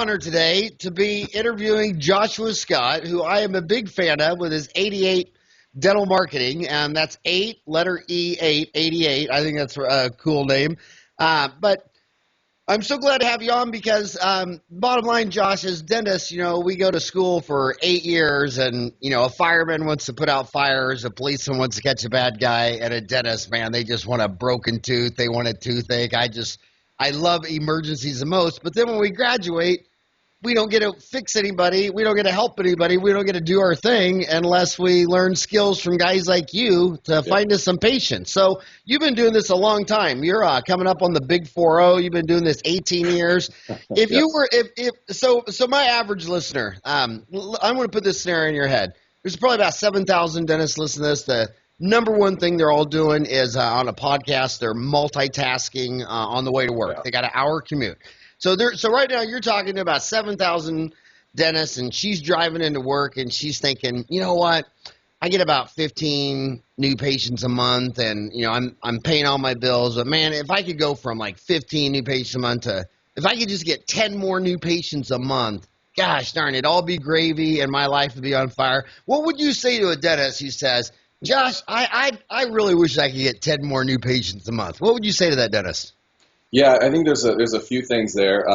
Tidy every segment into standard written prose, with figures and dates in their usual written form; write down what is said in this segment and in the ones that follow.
honor today to be interviewing Joshua Scott, who I am a big fan of with his 88 dental marketing, and that's 8, letter E, 8, 88. I think that's a cool name. But I'm so glad to have you on because bottom line, Josh, as dentists, we go to school for 8 years, and, a fireman wants to put out fires, a policeman wants to catch a bad guy, and a dentist, man, they just want a broken tooth. They want a toothache. I love emergencies the most. But then when we graduate, we don't get to fix anybody. We don't get to help anybody. We don't get to do our thing unless we learn skills from guys like you to find us some patients. So you've been doing this a long time. You're coming up on the big 4-0. You've been doing this 18 years. So my average listener, I'm going to put this scenario in your head. There's probably about 7,000 dentists listening to this. The number one thing they're all doing is on a podcast. They're multitasking on the way to work. They got an hour commute. So right now you're talking to about 7,000 dentists, and she's driving into work, and she's thinking, you know what? I get about 15 new patients a month, and I'm paying all my bills. But man, if I could go from like 15 new patients a month to if I could just get 10 more new patients a month, gosh darn, it'd all be gravy, and my life would be on fire. What would you say to a dentist who says, Josh, I really wish I could get 10 more new patients a month? What would you say to that dentist? Yeah, I think there's a few things there.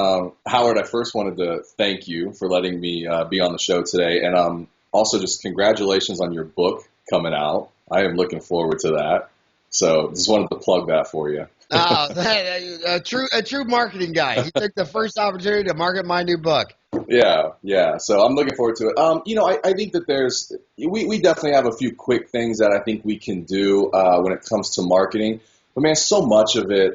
Howard, I first wanted to thank you for letting me be on the show today. And also just congratulations on your book coming out. I am looking forward to that. So just wanted to plug that for you. A true marketing guy. He took the first opportunity to market my new book. Yeah. So I'm looking forward to it. I think that we definitely have a few quick things that I think we can do when it comes to marketing. But man, so much of it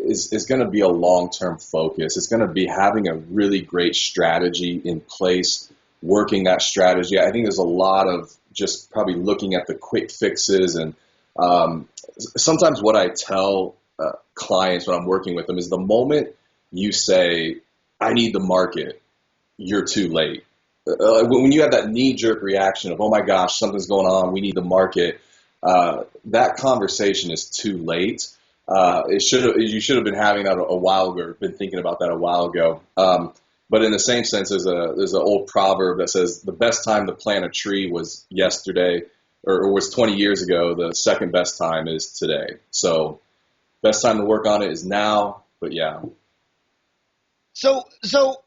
is going to be a long-term focus. It's going to be having a really great strategy in place, working that strategy. I think there's a lot of just probably looking at the quick fixes. And sometimes what I tell clients when I'm working with them is the moment you say, I need the market, you're too late. When you have that knee-jerk reaction of, oh my gosh, something's going on, we need the market, that conversation is too late. You should have been having that a while ago, been thinking about that a while ago. But in the same sense, there's an old proverb that says the best time to plant a tree was yesterday, or was 20 years ago. The second best time is today. So best time to work on it is now. But yeah. So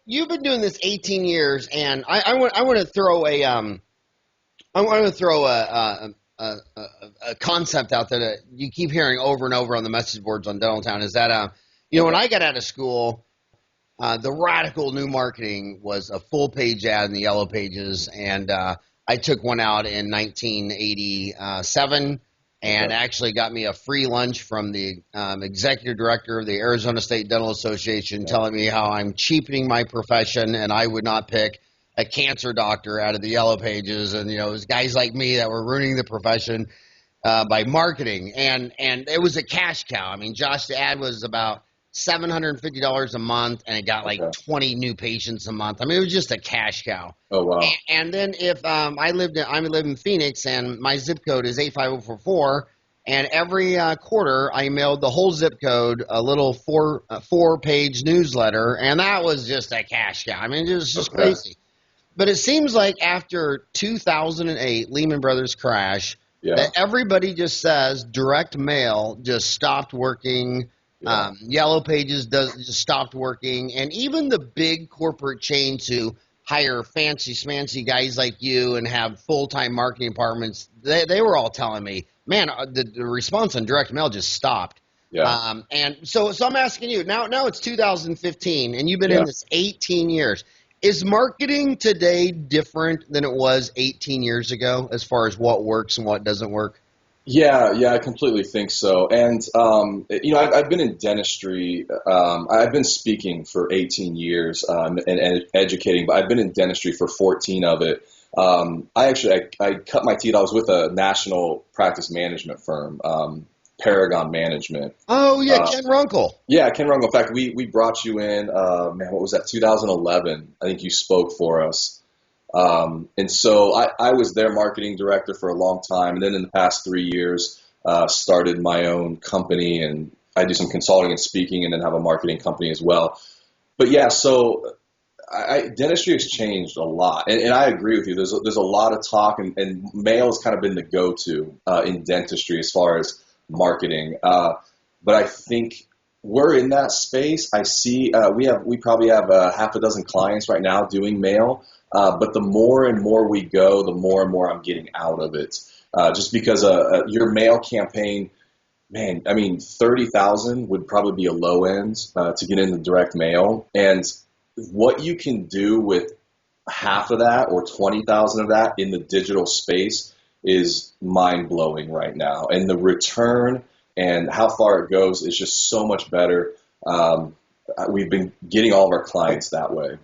you've been doing this 18 years, and I want to throw a concept out there that you keep hearing over and over on the message boards on Dental Town is that, when I got out of school, the radical new marketing was a full page ad in the yellow pages. And I took one out in 1987 and actually got me a free lunch from the executive director of the Arizona State Dental Association telling me how I'm cheapening my profession and I would not pick a cancer doctor out of the yellow pages. And, it was guys like me that were ruining the profession by marketing. And it was a cash cow. I mean, Josh, the ad was about $750 a month, and it got 20 new patients a month. I mean, it was just a cash cow. Oh, wow. And then if I live in Phoenix, and my zip code is 85044, and every quarter I mailed the whole zip code a little four-page newsletter, and that was just a cash cow. I mean, it was just crazy. But it seems like after 2008, Lehman Brothers crash, that everybody just says direct mail just stopped working. Yellow Pages just stopped working. And even the big corporate chains who hire fancy smancy guys like you and have full-time marketing departments, they were all telling me, man, the response on direct mail just stopped. Yeah. And so I'm asking you, now it's 2015, and you've been in this 18 years. Is marketing today different than it was 18 years ago as far as what works and what doesn't work? Yeah, I completely think so. And, I've been in dentistry. I've been speaking for 18 years and educating, but I've been in dentistry for 14 of it. I cut my teeth. I was with a national practice management firm, Paragon Management. Oh, yeah, Ken Runkle. Yeah, Ken Runkle. In fact, we brought you in, what was that, 2011? I think you spoke for us. And so I was their marketing director for a long time. And then in the past 3 years, started my own company, and I do some consulting and speaking and then have a marketing company as well. But yeah, so dentistry has changed a lot, and I agree with you. There's a lot of talk, and mail has kind of been the go-to in dentistry as far as marketing. But I think we're in that space. I see we probably have half a dozen clients right now doing mail, but the more and more we go, the more and more I'm getting out of it. Just because your mail campaign, man, I mean, 30,000 would probably be a low end to get into direct mail, and what you can do with half of that or 20,000 of that in the digital space is mind blowing right now. And the return and how far it goes is just so much better. We've been getting all of our clients that way.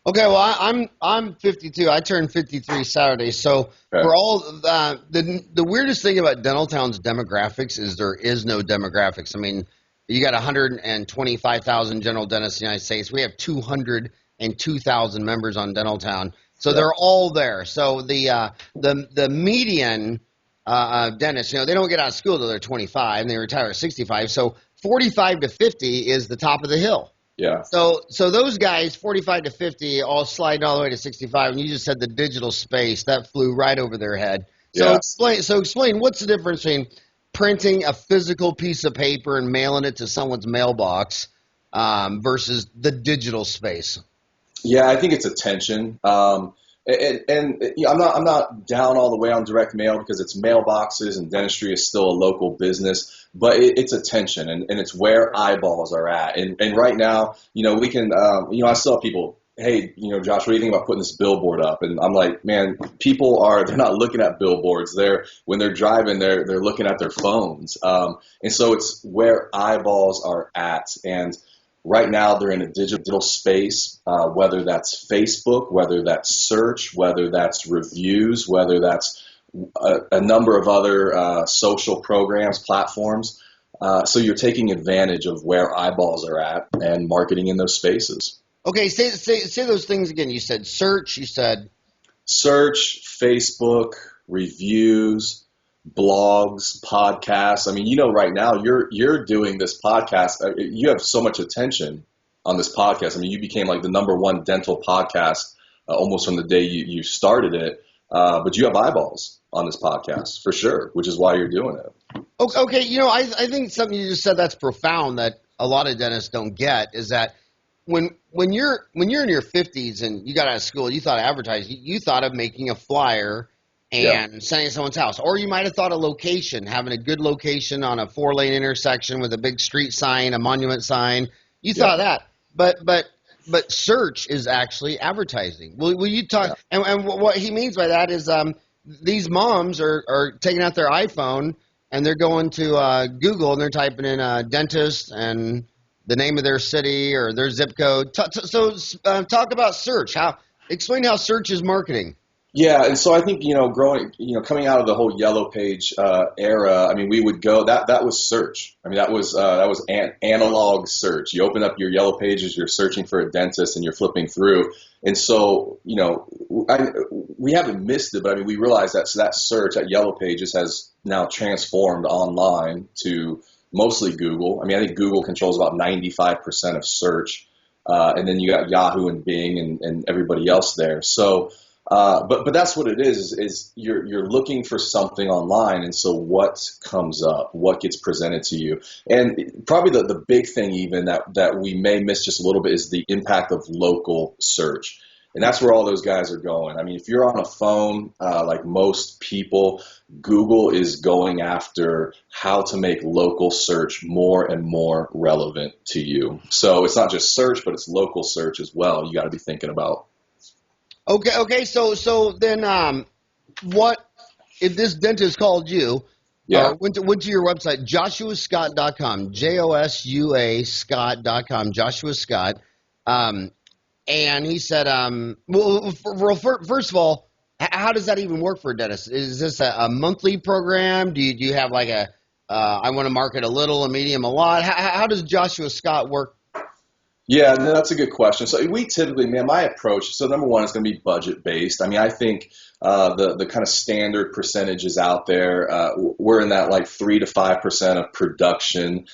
Okay, well, I'm 52. I turned 53 Saturday. So for all the weirdest thing about Dentaltown's demographics is there is no demographics. I mean, you got 125,000 general dentists in the United States. We have 202,000 members on Dentaltown. So they're all there. So the median dentist, they don't get out of school until they're 25 and they retire at 65. So 45 to 50 is the top of the hill. Yeah. So those guys, 45 to 50, all sliding all the way to 65. And you just said the digital space that flew right over their head. So explain what's the difference between printing a physical piece of paper and mailing it to someone's mailbox versus the digital space? Yeah, I think it's attention. I'm not down all the way on direct mail because it's mailboxes and dentistry is still a local business, but it's attention and it's where eyeballs are at. And right now, we can, I still have people, hey, Josh, what do you think about putting this billboard up? And I'm like, man, they're not looking at billboards. When they're driving, they're looking at their phones. And so it's where eyeballs are at. And right now they're in a digital space, whether that's Facebook, whether that's search, whether that's reviews, whether that's a number of other social programs, platforms. So you're taking advantage of where eyeballs are at and marketing in those spaces. Okay, say those things again. You said search. You said search, Facebook, reviews, blogs, podcasts. I mean, right now you're doing this podcast. You have so much attention on this podcast. I mean, you became like the #1 dental podcast almost from the day you started it. But you have eyeballs on this podcast for sure, which is why you're doing it. Okay, I think something you just said that's profound that a lot of dentists don't get is that when you're in your 50s and you got out of school, you thought of advertising, you thought of making a flyer and sending it to someone's house. Or you might have thought of location, having a good location on a 4-lane intersection with a big street sign, a monument sign. You thought of that. But search is actually advertising. Will you talk? Yeah. And what he means by that is these moms are taking out their iPhone and they're going to Google and they're typing in dentist and the name of their city or their zip code. Talk about search. Explain how search is marketing. Yeah, and so I think coming out of the whole yellow page era, I mean, we would go that was search. I mean, that was analog search. You open up your yellow pages, you're searching for a dentist, and you're flipping through. And so we haven't missed it, but I mean, we realize that search, that yellow pages, has now transformed online to mostly Google. I mean, I think Google controls about 95% of search, and then you got Yahoo and Bing and everybody else there. So. But that's what it is you're looking for something online. And so what comes up, what gets presented to you? And probably the big thing even that we may miss just a little bit is the impact of local search. And that's where all those guys are going. I mean, if you're on a phone, like most people, Google is going after how to make local search more and more relevant to you. So it's not just search, but it's local search as well. You got to be thinking about. Okay. So then, what if this dentist called you? Went to your website, joshuascott.com, JOSUA Scott.com, Joshua Scott. And he said, first of all, how does that even work for a dentist? Is this a monthly program? Do you have like I want to market a little, a medium, a lot? How does Joshua Scott work? Yeah, no, that's a good question. So we typically, my approach, so #1 is going to be budget based. I mean, I think the kind of standard percentages out there. We're in that like 3 to 5% of production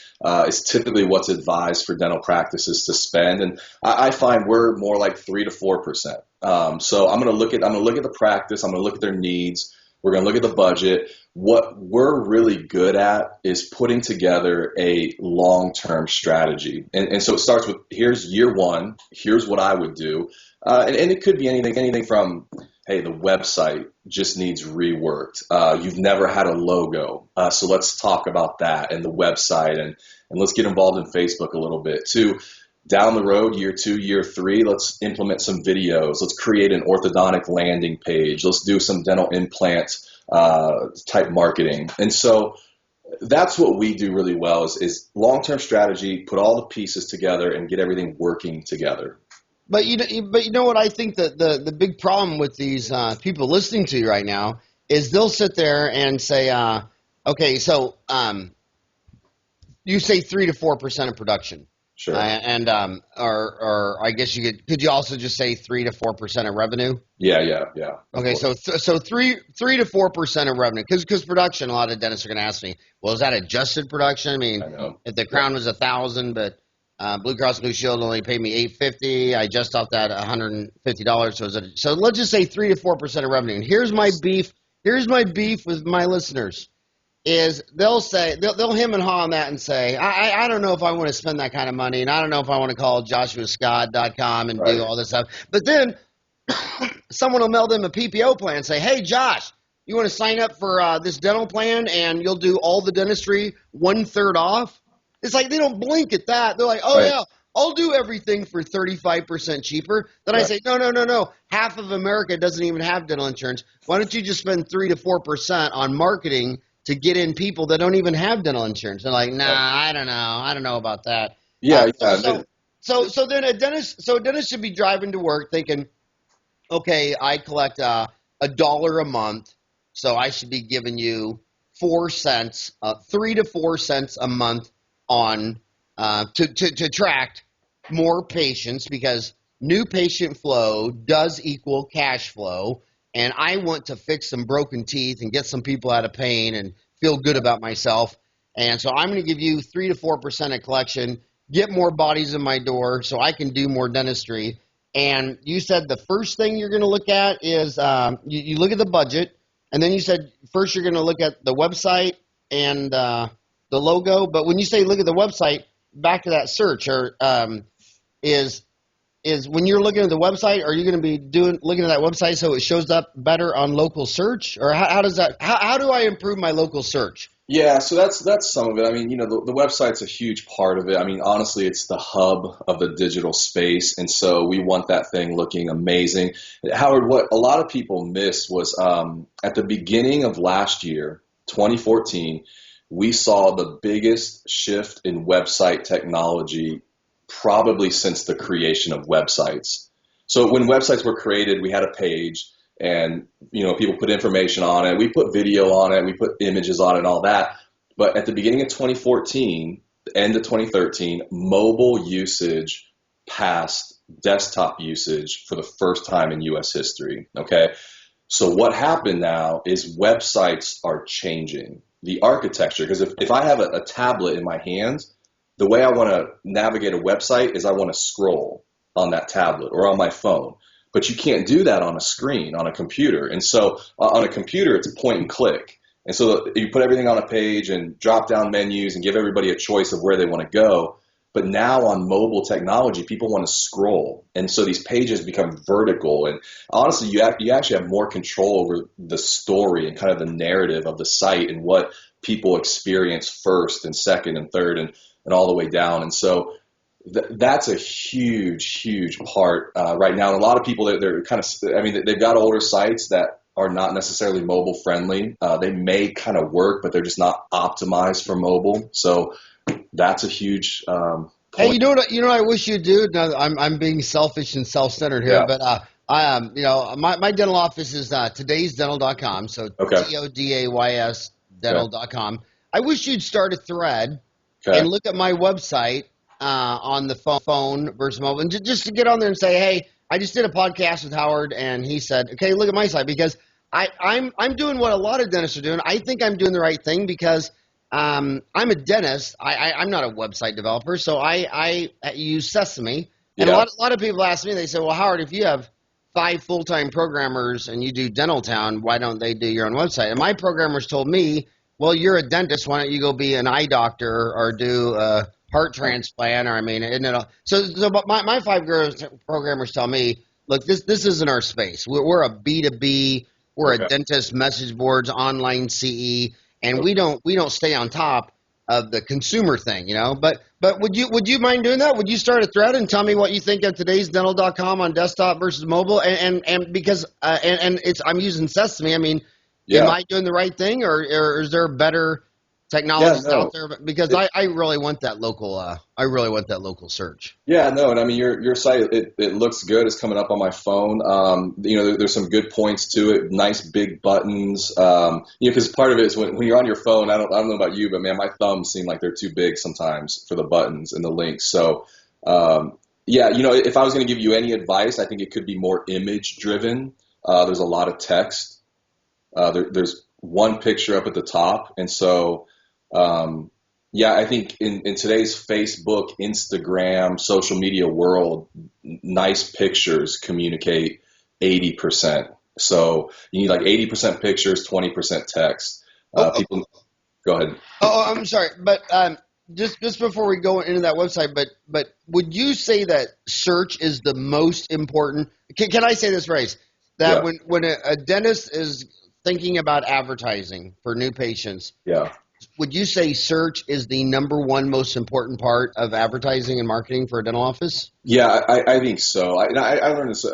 is typically what's advised for dental practices to spend, and I find we're more like 3 to 4%. So I'm going to look at the practice. I'm going to look at their needs. We're going to look at the budget. What we're really good at is putting together a long-term strategy. And so it starts with, here's year one, here's what I would do. And it could be anything from, hey, the website just needs reworked. You've never had a logo. So let's talk about that and the website, and let's get involved in Facebook a little bit. To down the road, year 2, year 3, let's implement some videos. Let's create an orthodontic landing page. Let's do some dental implant type marketing. And so that's what we do really well is long-term strategy, put all the pieces together and get everything working together. But you know what I think that the big problem with these people listening to you right now is they'll sit there and say, okay, so you say 3 to 4% of production. Sure. Or I guess could you also just say 3 to 4% of revenue? Yeah. Okay, so 3 to 4% of revenue, because production. A lot of dentists are going to ask me, well, is that adjusted production? I mean, if the crown was $1,000, but Blue Cross Blue Shield only paid me $850, I just off that $150. So let's just say 3 to 4% of revenue. And here's my beef. Here's my beef with my listeners. Is they'll hem and haw on that and say, I don't know if I want to spend that kind of money, and I don't know if I want to call joshuascott.com and do all this stuff. But then someone will mail them a PPO plan and say, hey, Josh, you want to sign up for this dental plan and you'll do all the dentistry 1/3 off? It's like they don't blink at that. They're like, oh, yeah, I'll do everything for 35% cheaper. Then I say, no. Half of America doesn't even have dental insurance. Why don't you just spend 3 to 4% on marketing to get in people that don't even have dental insurance? They're like, nah, I don't know. I don't know about that. So then a dentist should be driving to work thinking, okay, I collect $1 a month, so I should be giving you 4 cents, 3 to 4 cents a month on to attract more patients, because new patient flow does equal cash flow. And I want to fix some broken teeth and get some people out of pain and feel good about myself. And so I'm going to give you 3 to 4% of collection, get more bodies in my door so I can do more dentistry. And you said the first thing you're going to look at is you look at the budget. And then you said first you're going to look at the website and the logo. But when you say look at the website, back to that search, or is when you're looking at the website, are you going to be looking at that website so it shows up better on local search? Or how do I improve my local search? Yeah, so that's some of it. I mean, the website's a huge part of it. I mean, honestly, it's the hub of the digital space, and so we want that thing looking amazing. Howard, what a lot of people missed was at the beginning of last year, 2014, we saw the biggest shift in website technology probably since the creation of websites. So when websites were created, we had a page, and people put information on it. We put video on it. We put images on it and all that. But at the beginning of 2014, the end of 2013, mobile usage passed desktop usage for the first time in U.S. history. Okay, so what happened now is websites are changing the architecture, because if I have a tablet in my hands, the way I want to navigate a website is I want to scroll on that tablet or on my phone. But you can't do that on a screen, on a computer. And so on a computer, it's a point and click. And so you put everything on a page and drop down menus and give everybody a choice of where they want to go. But now on mobile technology, people want to scroll. And so these pages become vertical. And honestly, you actually have more control over the story and kind of the narrative of the site and what people experience first and second and third and all the way down. And so that's a huge part right now. And a lot of people, they're kind of, they've got older sites that are not necessarily mobile friendly. They may kind of work, but they're just not optimized for mobile. So that's a huge point. Hey, you know what I wish you'd do? Now, I'm being selfish and self-centered here, but my dental office is todaysdental.com. So TODAYS dental.com. I wish you'd start a thread and look at my website on the phone versus mobile, and just to get on there and say, hey, I just did a podcast with Howard, and he said, okay, look at my site, because I'm doing what a lot of dentists are doing. I think I'm doing the right thing because I'm a dentist. I'm not a website developer, so I use Sesame. And Yeah. a lot of people ask me, they say, well, Howard, if you have 5 full-time programmers and you do Dental Town, why don't they do your own website? And my programmers told me, well, you're a dentist. Why don't you go be an eye doctor or do a heart transplant? Or I mean, and but my 5 programmers tell me, look, this isn't our space. We're a B2B. We're Okay. a dentist, message boards, online CE, and Okay. we don't stay on top of the consumer thing, you know. But would you mind doing that? Would you start a thread and tell me what you think of today's dental.com on desktop versus mobile? And because and it's I'm using Sesame. I mean, am Yeah. I doing the right thing, or is there better Yeah. technologies No. out there? Because I really want that local search. Yeah, no, and I mean your site it looks good. It's coming up on my phone. There's some good points to it. Nice big buttons. Because part of it is when you're on your phone. I don't know about you, but man, my thumbs seem like they're too big sometimes for the buttons and the links. So yeah, if I was going to give you any advice, I think it could be more image driven. There's a lot of text. There's one picture up at the top, and so. Yeah, I think in today's Facebook, Instagram, social media world, nice pictures communicate 80%. So you need like 80% pictures, 20% text. People, go ahead. I'm sorry, but just before we go into that website, but would you say that search is the most important? Can I say this phrase? That Yeah, when a dentist is thinking about advertising for new patients, yeah. would you say search is the number one most important part of advertising and marketing for a dental office? Yeah, I think so. I learned this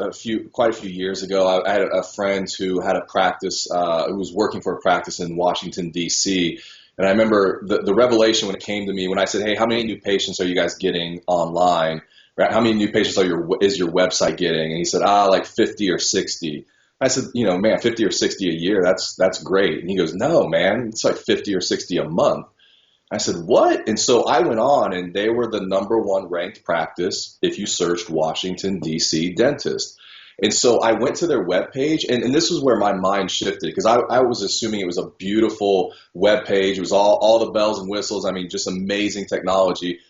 quite a few years ago. I had a friend who had a practice, who was working for a practice in Washington, D.C. And I remember the revelation when it came to me when I said, hey, how many new patients are you guys getting online? Right? How many new patients is your website getting? And he said, like 50 or 60. I said, man, 50 or 60 a year, that's great. And he goes, no, man, it's like 50 or 60 a month. I said, what? And so I went on, and they were the number 1 ranked practice if you searched Washington, D.C. dentist. And so I went to their webpage, and this was where my mind shifted because I was assuming it was a beautiful webpage. It was all the bells and whistles. I mean, just amazing technology.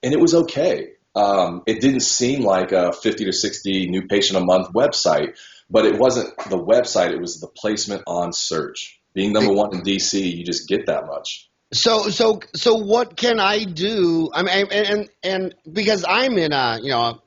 And it was okay. It didn't seem like a 50 to 60 new patient a month website, but it wasn't the website. It was the placement on search. Being number 1 in DC, you just get that much. So what can I do? I mean, and because I'm in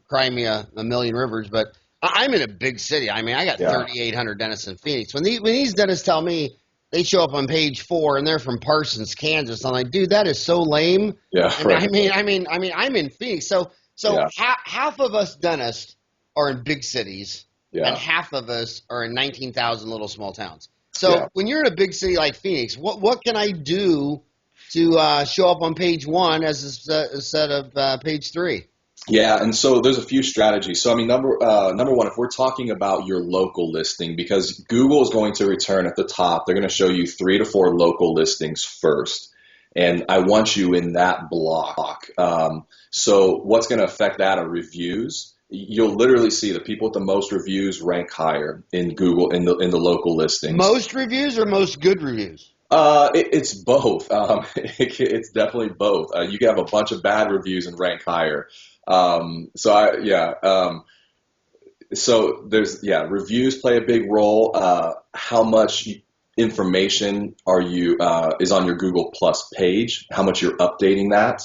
cry me a million rivers, but I'm in a big city. I mean, I got Yeah. 3,800 dentists in Phoenix. When these dentists tell me they show up on page 4 and they're from Parsons, Kansas, I'm like, dude, that is so lame. Yeah, And right. I mean, I'm in Phoenix, so Yeah. half of us dentists are in big cities, and Yeah. half of us are in 19,000 little small towns. So Yeah. when you're in a big city like Phoenix, what can I do to show up on page 1 instead of page 3? Yeah, and so there's a few strategies. So I mean, number 1, if we're talking about your local listing, because Google is going to return at the top, they're going to show you 3 to 4 local listings first, and I want you in that block. So what's going to affect that are reviews. You'll literally see the people with the most reviews rank higher in Google in the local listings. Most reviews or most good reviews? It's both. It's definitely both. You can have a bunch of bad reviews and rank higher. So there's reviews play a big role. How much information is on your Google Plus page? How much you're updating that?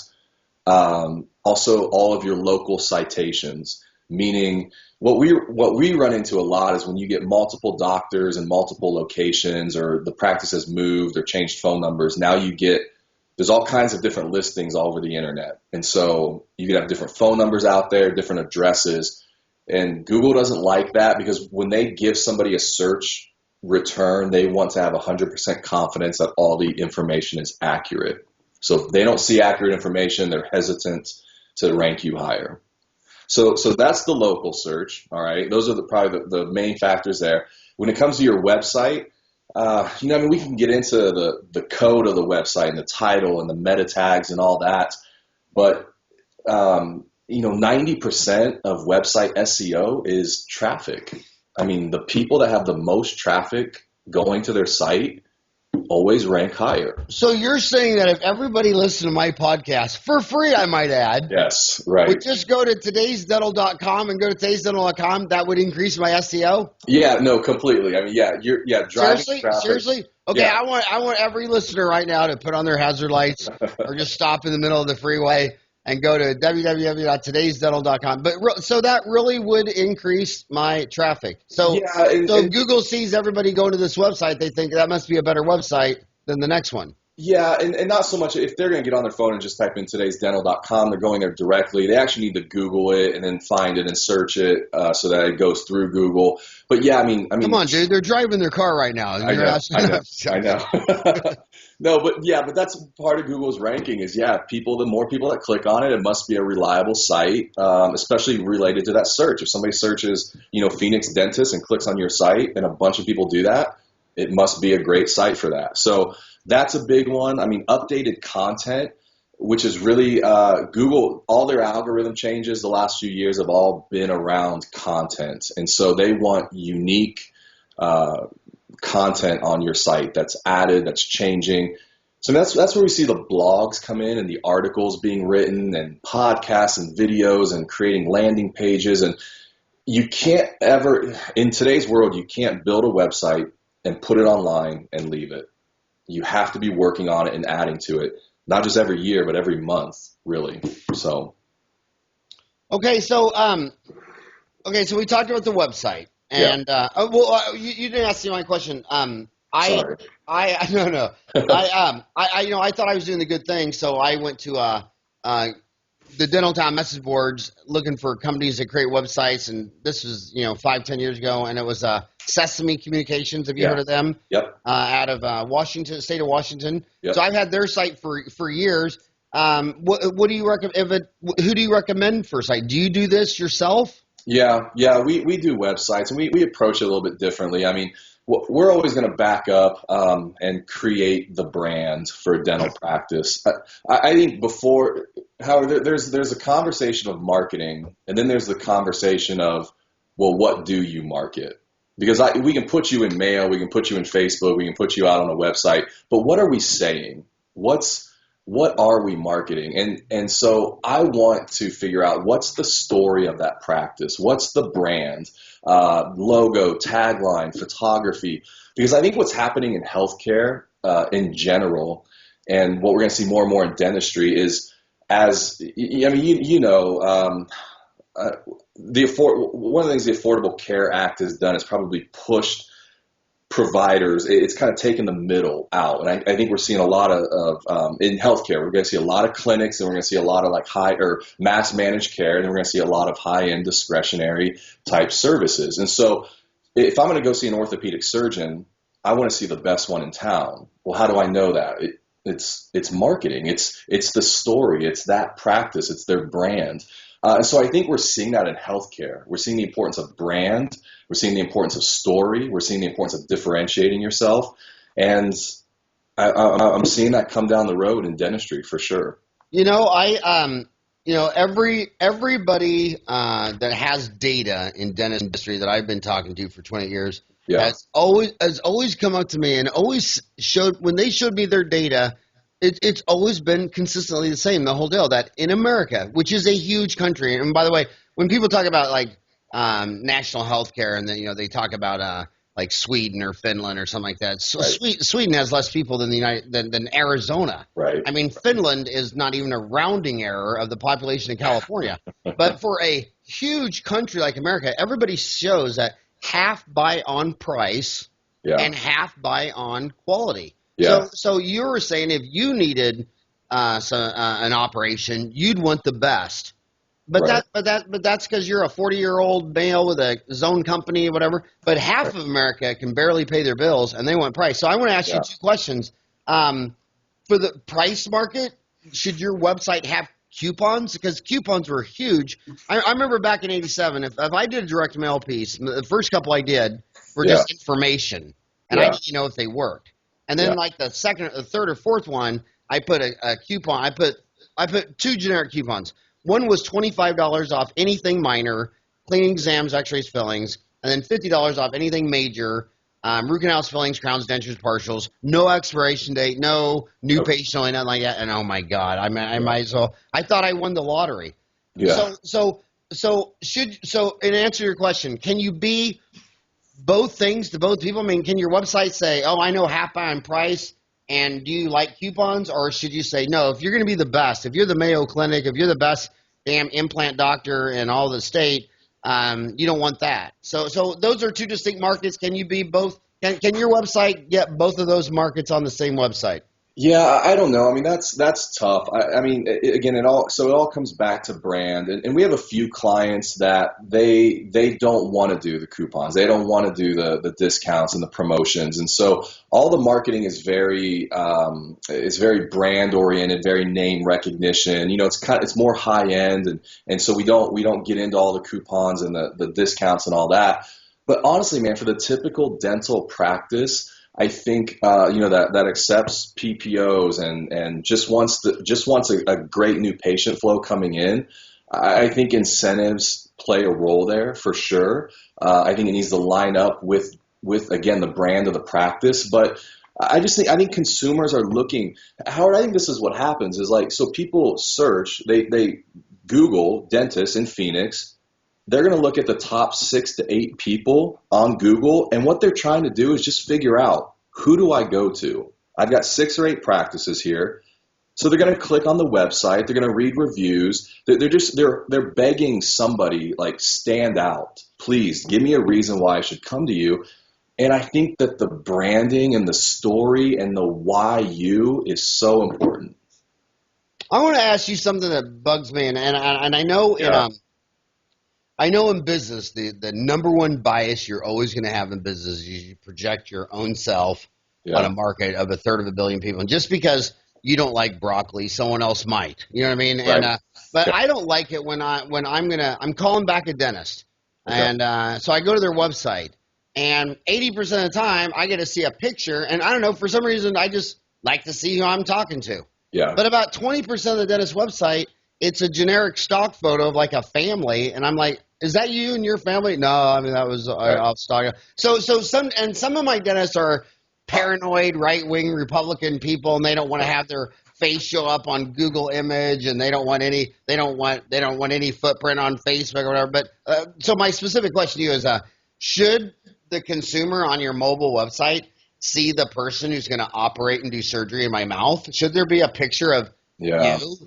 Also, all of your local citations. Meaning, what we run into a lot is when you get multiple doctors and multiple locations, or the practice has moved or changed phone numbers. Now there's all kinds of different listings all over the internet, and so you could have different phone numbers out there, different addresses, and Google doesn't like that because when they give somebody a search return, they want to have 100% confidence that all the information is accurate. So if they don't see accurate information, they're hesitant to rank you higher. So that's the local search. All right, those are probably the main factors there. When it comes to your website, we can get into the code of the website and the title and the meta tags and all that, but 90% of website SEO is traffic. I mean, the people that have the most traffic going to their site always rank higher. So you're saying that if everybody listened to my podcast for free, I might add, Yes, right. would just go to todaysdental.com and go to todaysdental.com, that would increase my SEO? Yeah, no, completely. I mean, driving traffic. Seriously? Okay, Yeah. I want every listener right now to put on their hazard lights or just stop in the middle of the freeway and go to www.todaysdental.com. But so that really would increase my traffic. So, if Google sees everybody going to this website, they think that must be a better website than the next one. Yeah, and not so much if they're going to get on their phone and just type in todaysdental.com, they're going there directly. They actually need to Google it and then find it and search it so that it goes through Google. But yeah, I mean, come on, dude, they're driving their car right now. I know. No, but that's part of Google's ranking is, the more people that click on it, it must be a reliable site, especially related to that search. If somebody searches, Phoenix dentist and clicks on your site and a bunch of people do that, it must be a great site for that. So that's a big one. I mean, updated content, which is really Google, all their algorithm changes the last few years have all been around content. And so they want unique content on your site that's added, that's changing. So that's where we see the blogs come in and the articles being written and podcasts and videos and creating landing pages. And you can't ever, in today's world, you can't build a website and put it online and leave it. You have to be working on it and adding to it, not just every year, but every month, really. So. Okay, so we talked about the website. And you didn't ask me my question. Sorry. I thought I was doing the good thing, so I went to the Dental Town message boards looking for companies that create websites, and this was 5-10 years ago, and it was Sesame Communications. Have you heard of them? Yep. Out of Washington, state of Washington. Yep. So I've had their site for years. What do you recommend? Who do you recommend for a site? Do you do this yourself? Yeah, we do websites, and we approach it a little bit differently. I mean, we're always going to back up and create the brand for a dental practice. I think however, there's a conversation of marketing, and then there's the conversation of, well, what do you market? Because we can put you in mail, we can put you in Facebook, we can put you out on a website, but what are we saying? What are we marketing? And so I want to figure out what's the story of that practice? What's the brand, logo, tagline, photography? Because I think what's happening in healthcare in general, and what we're going to see more and more in dentistry is one of the things the Affordable Care Act has done is probably pushed providers. It's kind of taken the middle out. And I think we're seeing a lot of in healthcare, we're going to see a lot of clinics, and we're going to see a lot of like high or mass managed care, and then we're going to see a lot of high-end discretionary type services. And so if I'm going to go see an orthopedic surgeon, I want to see the best one in town. Well, how do I know that? It's marketing. It's the story. It's that practice. It's their brand. And so I think we're seeing that in healthcare. We're seeing the importance of brand. We're seeing the importance of story. We're seeing the importance of differentiating yourself. And I'm seeing that come down the road in dentistry for sure. Everybody that has data in dentistry that I've been talking to for 20 years has always come up to me and always when they showed me their data, it's always been consistently the same, the whole deal, that in America, which is a huge country, and by the way, when people talk about like national health care and then they talk about like Sweden or Finland or something like that. So Sweden has less people than than Arizona. Right. I mean, Finland is not even a rounding error of the population of California. But for a huge country like America, everybody shows that half buy on price and half buy on quality. Yeah. So you were saying if you needed an operation, you'd want the best. But right. but that's because you're a 40-year-old male with a zone company or whatever. But half of America can barely pay their bills, and they want price. So I want to ask you two questions. For the price market, should your website have coupons? Because coupons were huge. I remember back in '87, if I did a direct mail piece, the first couple I did were just information, and I didn't know if they worked. And then like the second, the third, or fourth one, I put a coupon. I put two generic coupons. One was $25 off anything minor, cleaning, exams, x-rays, fillings, and then $50 off anything major, root canals, fillings, crowns, dentures, partials, no expiration date, no new patient, only nothing like that. And oh my God, I might as well. I thought I won the lottery. Yeah. So in answer to your question, can you be both things to both people? I mean, can your website say, "Oh, I know half on price," and do you like coupons, or should you say, "No, if you're going to be the best, if you're the Mayo Clinic, if you're the best damn implant doctor in all the state, you don't want that." So those are two distinct markets. Can you be both? Can your website get both of those markets on the same website? Yeah, I don't know. I mean, that's tough. I mean, again, it all comes back to brand, and we have a few clients that they don't want to do the coupons, they don't want to do the discounts and the promotions, and so all the marketing is very brand oriented, very name recognition. You know, it's more high end, and so we don't get into all the coupons and the discounts and all that. But honestly, man, for the typical dental practice, I think that accepts PPOs and just wants a great new patient flow coming in. I think incentives play a role there for sure. I think it needs to line up with again the brand of the practice. But I think consumers are looking. Howard, I think this is what happens is like, so people search, they Google dentist in Phoenix. They're going to look at the top 6 to 8 people on Google, and what they're trying to do is just figure out, who do I go to? I've got 6 or 8 practices here. So they're going to click on the website. They're going to read reviews. They're begging somebody, like, stand out. Please give me a reason why I should come to you. And I think that the branding and the story and the why you is so important. I want to ask you something that bugs me, and I know in business, the number one bias you're always going to have in business is you project your own self on a market of 1/3 of a billion people. And just because you don't like broccoli, someone else might. You know what I mean? Right. And but I don't like it when I'm calling back a dentist, and so I go to their website, and 80% of the time I get to see a picture, and I don't know, for some reason I just like to see who I'm talking to. Yeah. But about 20% of the dentist website, it's a generic stock photo of like a family, and I'm like, is that you and your family? No, I mean, that was off stock. So some of my dentists are paranoid, right-wing Republican people, and they don't want to have their face show up on Google Image, and they don't want any footprint on Facebook or whatever. But so my specific question to you is, should the consumer on your mobile website see the person who's going to operate and do surgery in my mouth? Should there be a picture of you,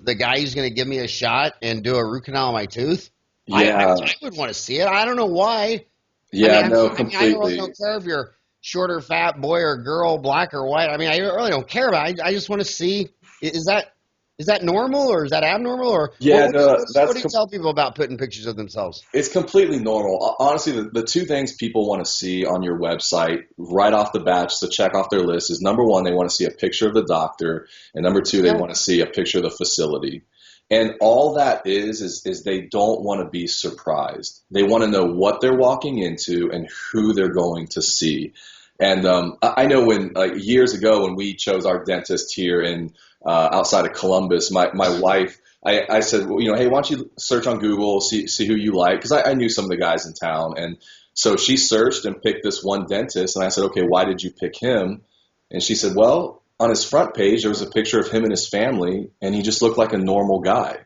the guy who's going to give me a shot and do a root canal on my tooth? Yeah. I would want to see it. I don't know why. Yeah, completely. I really don't care if you're short or fat, boy or girl, black or white. I mean, I really don't care about it. I just want to see, is that normal, or is that abnormal, or what do you tell people about putting pictures of themselves? It's completely normal. Honestly, the 2 things people want to see on your website right off the bat, just to check off their list, is number 1, they want to see a picture of the doctor, and number 2, they want to see a picture of the facility. And all that is they don't want to be surprised. They want to know what they're walking into and who they're going to see. And I know when years ago when we chose our dentist here in outside of Columbus, my wife, I said, well, hey, why don't you search on Google, see who you like, because I knew some of the guys in town. And so she searched and picked this one dentist, and I said, okay, why did you pick him? And she said, well, on his front page, there was a picture of him and his family, and he just looked like a normal guy.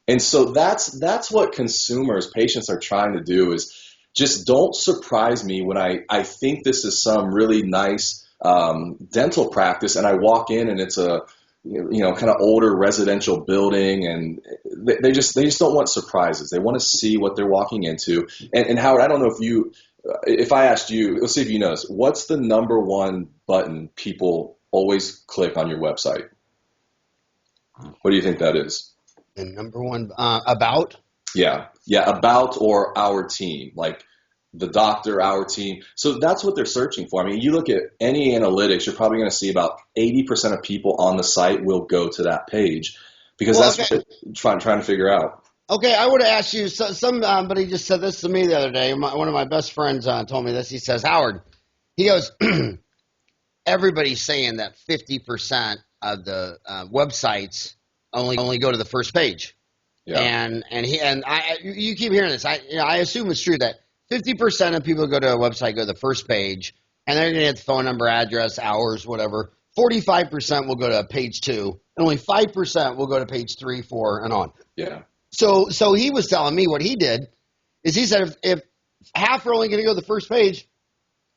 And so that's what consumers, patients are trying to do, is just don't surprise me when I think this is some really nice dental practice, and I walk in and it's a kind of older residential building, and they just don't want surprises. They want to see what they're walking into. And Howard, I don't know if I asked you, let's see if you know this, what's the number 1 button people always click on your website? What do you think that is? The number 1, about? Yeah, about, or our team, like the doctor, our team. So that's what they're searching for. I mean, you look at any analytics, you're probably going to see about 80% of people on the site will go to that page, because that's what they're trying to figure out. Okay, I would have asked you, somebody just said this to me the other day. One of my best friends told me this. He says, Howard, he goes, everybody's saying that 50% of the websites only go to the first page. Yeah. And you keep hearing this. I assume it's true that 50% of people go to a website, go to the first page, and they're going to get the phone number, address, hours, whatever. 45% will go to page 2, and only 5% will go to page 3, 4, and on. Yeah. So he was telling me what he did is he said if half are only going to go to the first page,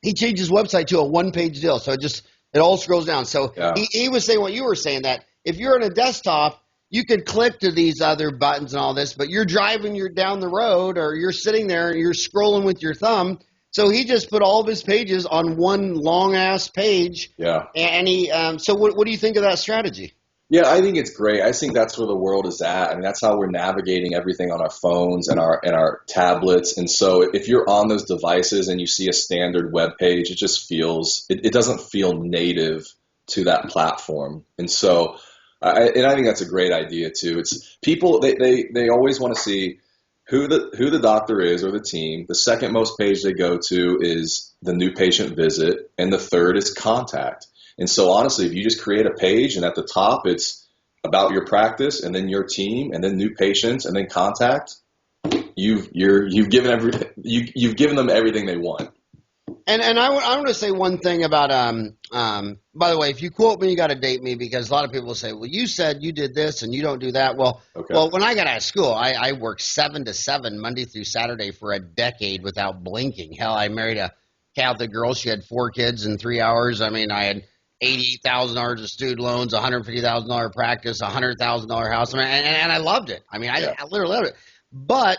he changed his website to a one-page deal. So it all scrolls down. So he was saying what you were saying, that if you're on a desktop, you could click to these other buttons and all this, but you're down the road, or you're sitting there and you're scrolling with your thumb. So he just put all of his pages on one long-ass page. Yeah. And he so what do you think of that strategy? Yeah, I think it's great. I think that's where the world is at. I mean, that's how we're navigating everything on our phones and our tablets. And so if you're on those devices and you see a standard web page, it just feels, it doesn't feel native to that platform. And so, I think that's a great idea too. It's people, they always want to see who the doctor is or the team. The second most page they go to is the new patient visit, and the third is contact. And so honestly, if you just create a page and at the top it's about your practice and then your team and then new patients and then contact, you've given them everything they want. And I want to say one thing about by the way, if you quote me, you got to date me, because a lot of people will say, well, you said you did this and you don't do that. Well, when I got out of school, I worked 7 to 7 Monday through Saturday for a decade without blinking. Hell, I married a Catholic girl. She had 4 kids in 3 hours. I mean, I had $88,000 of student loans, $150,000 practice, $100,000 house. I mean, and I loved it. I mean, I literally loved it. But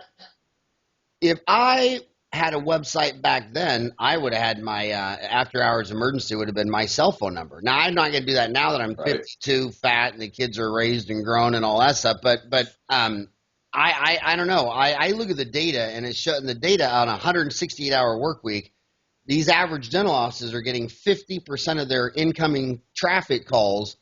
if I had a website back then, I would have had my after hours emergency would have been my cell phone number. Now, I'm not going to do that now that I'm 52, fat, and the kids are raised and grown and all that stuff. But I don't know. I look at the data, and it's showing the data on a 168-hour work week. These average dental offices are getting 50% of their incoming traffic calls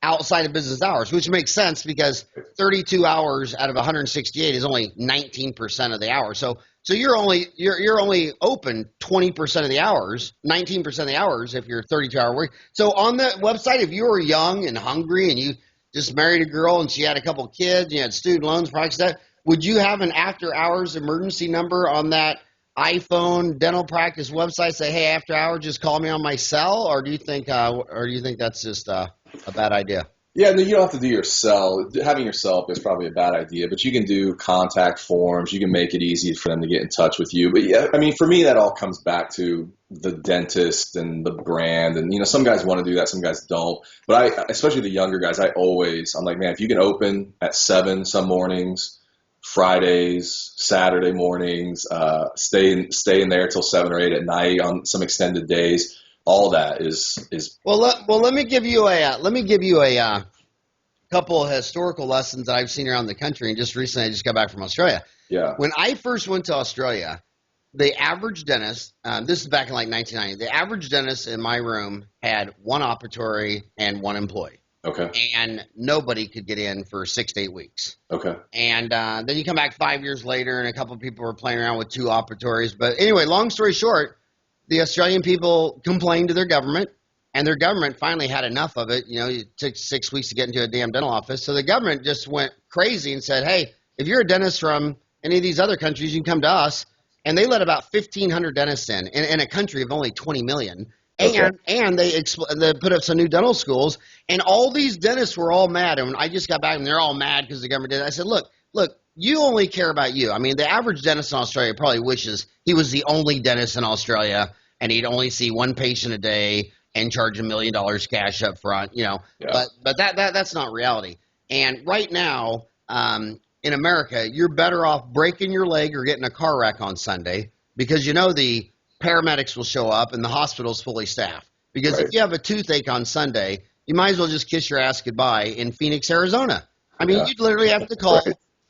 outside of business hours, which makes sense because 32 hours out of 168 is only 19% of the hour. So you're only open 20% of the hours, 19% of the hours if you're 32-hour work. So on that website, if you were young and hungry and you just married a girl and she had a couple of kids, you had student loans, products, that, would you have an after-hours emergency number on that iPhone dental practice website? Say, hey, after hours, just call me on my cell, or do you think that's just a bad idea? Yeah, no, you don't have to do your cell. Having your cell up is probably a bad idea, but you can do contact forms. You can make it easy for them to get in touch with you. But yeah, I mean, for me, that all comes back to the dentist and the brand. And, some guys want to do that, some guys don't. But especially the younger guys, I'm like, man, if you can open at 7 some mornings, Fridays, Saturday mornings, stay in there till 7 or 8 at night on some extended days. All that is. Well, let me give you a couple of historical lessons that I've seen around the country. And just recently, I just got back from Australia. Yeah. When I first went to Australia, the average dentist, this is back in like 1990, the average dentist in my room had 1 operatory and 1 employee. Okay. And nobody could get in for 6 to 8 weeks. Okay. And then you come back 5 years later, and a couple of people were playing around with 2 operatories. But anyway, long story short, the Australian people complained to their government, and their government finally had enough of it. It took 6 weeks to get into a damn dental office. So the government just went crazy and said, hey, if you're a dentist from any of these other countries, you can come to us. And they let about 1,500 dentists in a country of only 20 million. Okay. And they put up some new dental schools, and all these dentists were all mad. And when I just got back, and they're all mad because the government did it. I said, look, you only care about you. I mean, the average dentist in Australia probably wishes he was the only dentist in Australia, and he'd only see 1 patient a day and charge $1 million cash up front, Yeah. But that's not reality. And right now, in America, you're better off breaking your leg or getting a car wreck on Sunday, because the paramedics will show up and the hospital's fully staffed. Because if you have a toothache on Sunday, you might as well just kiss your ass goodbye in Phoenix, Arizona. I mean, you'd literally have to call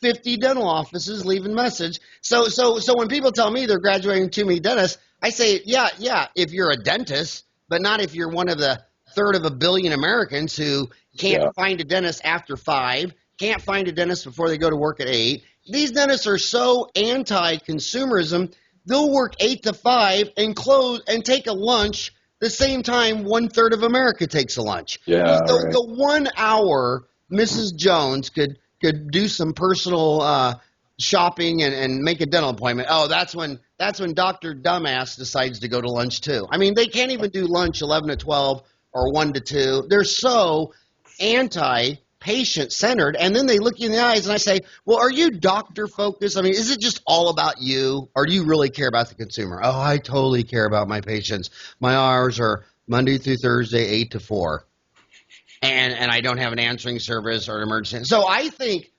50 dental offices, leaving a message. So when people tell me they're graduating too many dentists, I say, yeah, if you're a dentist, but not if you're one of the 1/3 of a billion Americans who can't find a dentist after 5, can't find a dentist before they go to work at 8. These dentists are so anti-consumerism, they'll work 8 to 5 and close and take a lunch the same time 1/3 of America takes a lunch. Yeah, the 1 hour Mrs. Jones could do some personal shopping and make a dental appointment. Oh, that's when that's when Dr. Dumbass decides to go to lunch too. I mean, they can't even do lunch 11 to 12 or 1 to 2. They're so anti-patient centered, and then they look you in the eyes and I say, well, are you doctor focused? I mean, is it just all about you, or do you really care about the consumer? Oh, I totally care about my patients. My hours are Monday through Thursday, 8 to 4. And I don't have an answering service or an emergency. So I think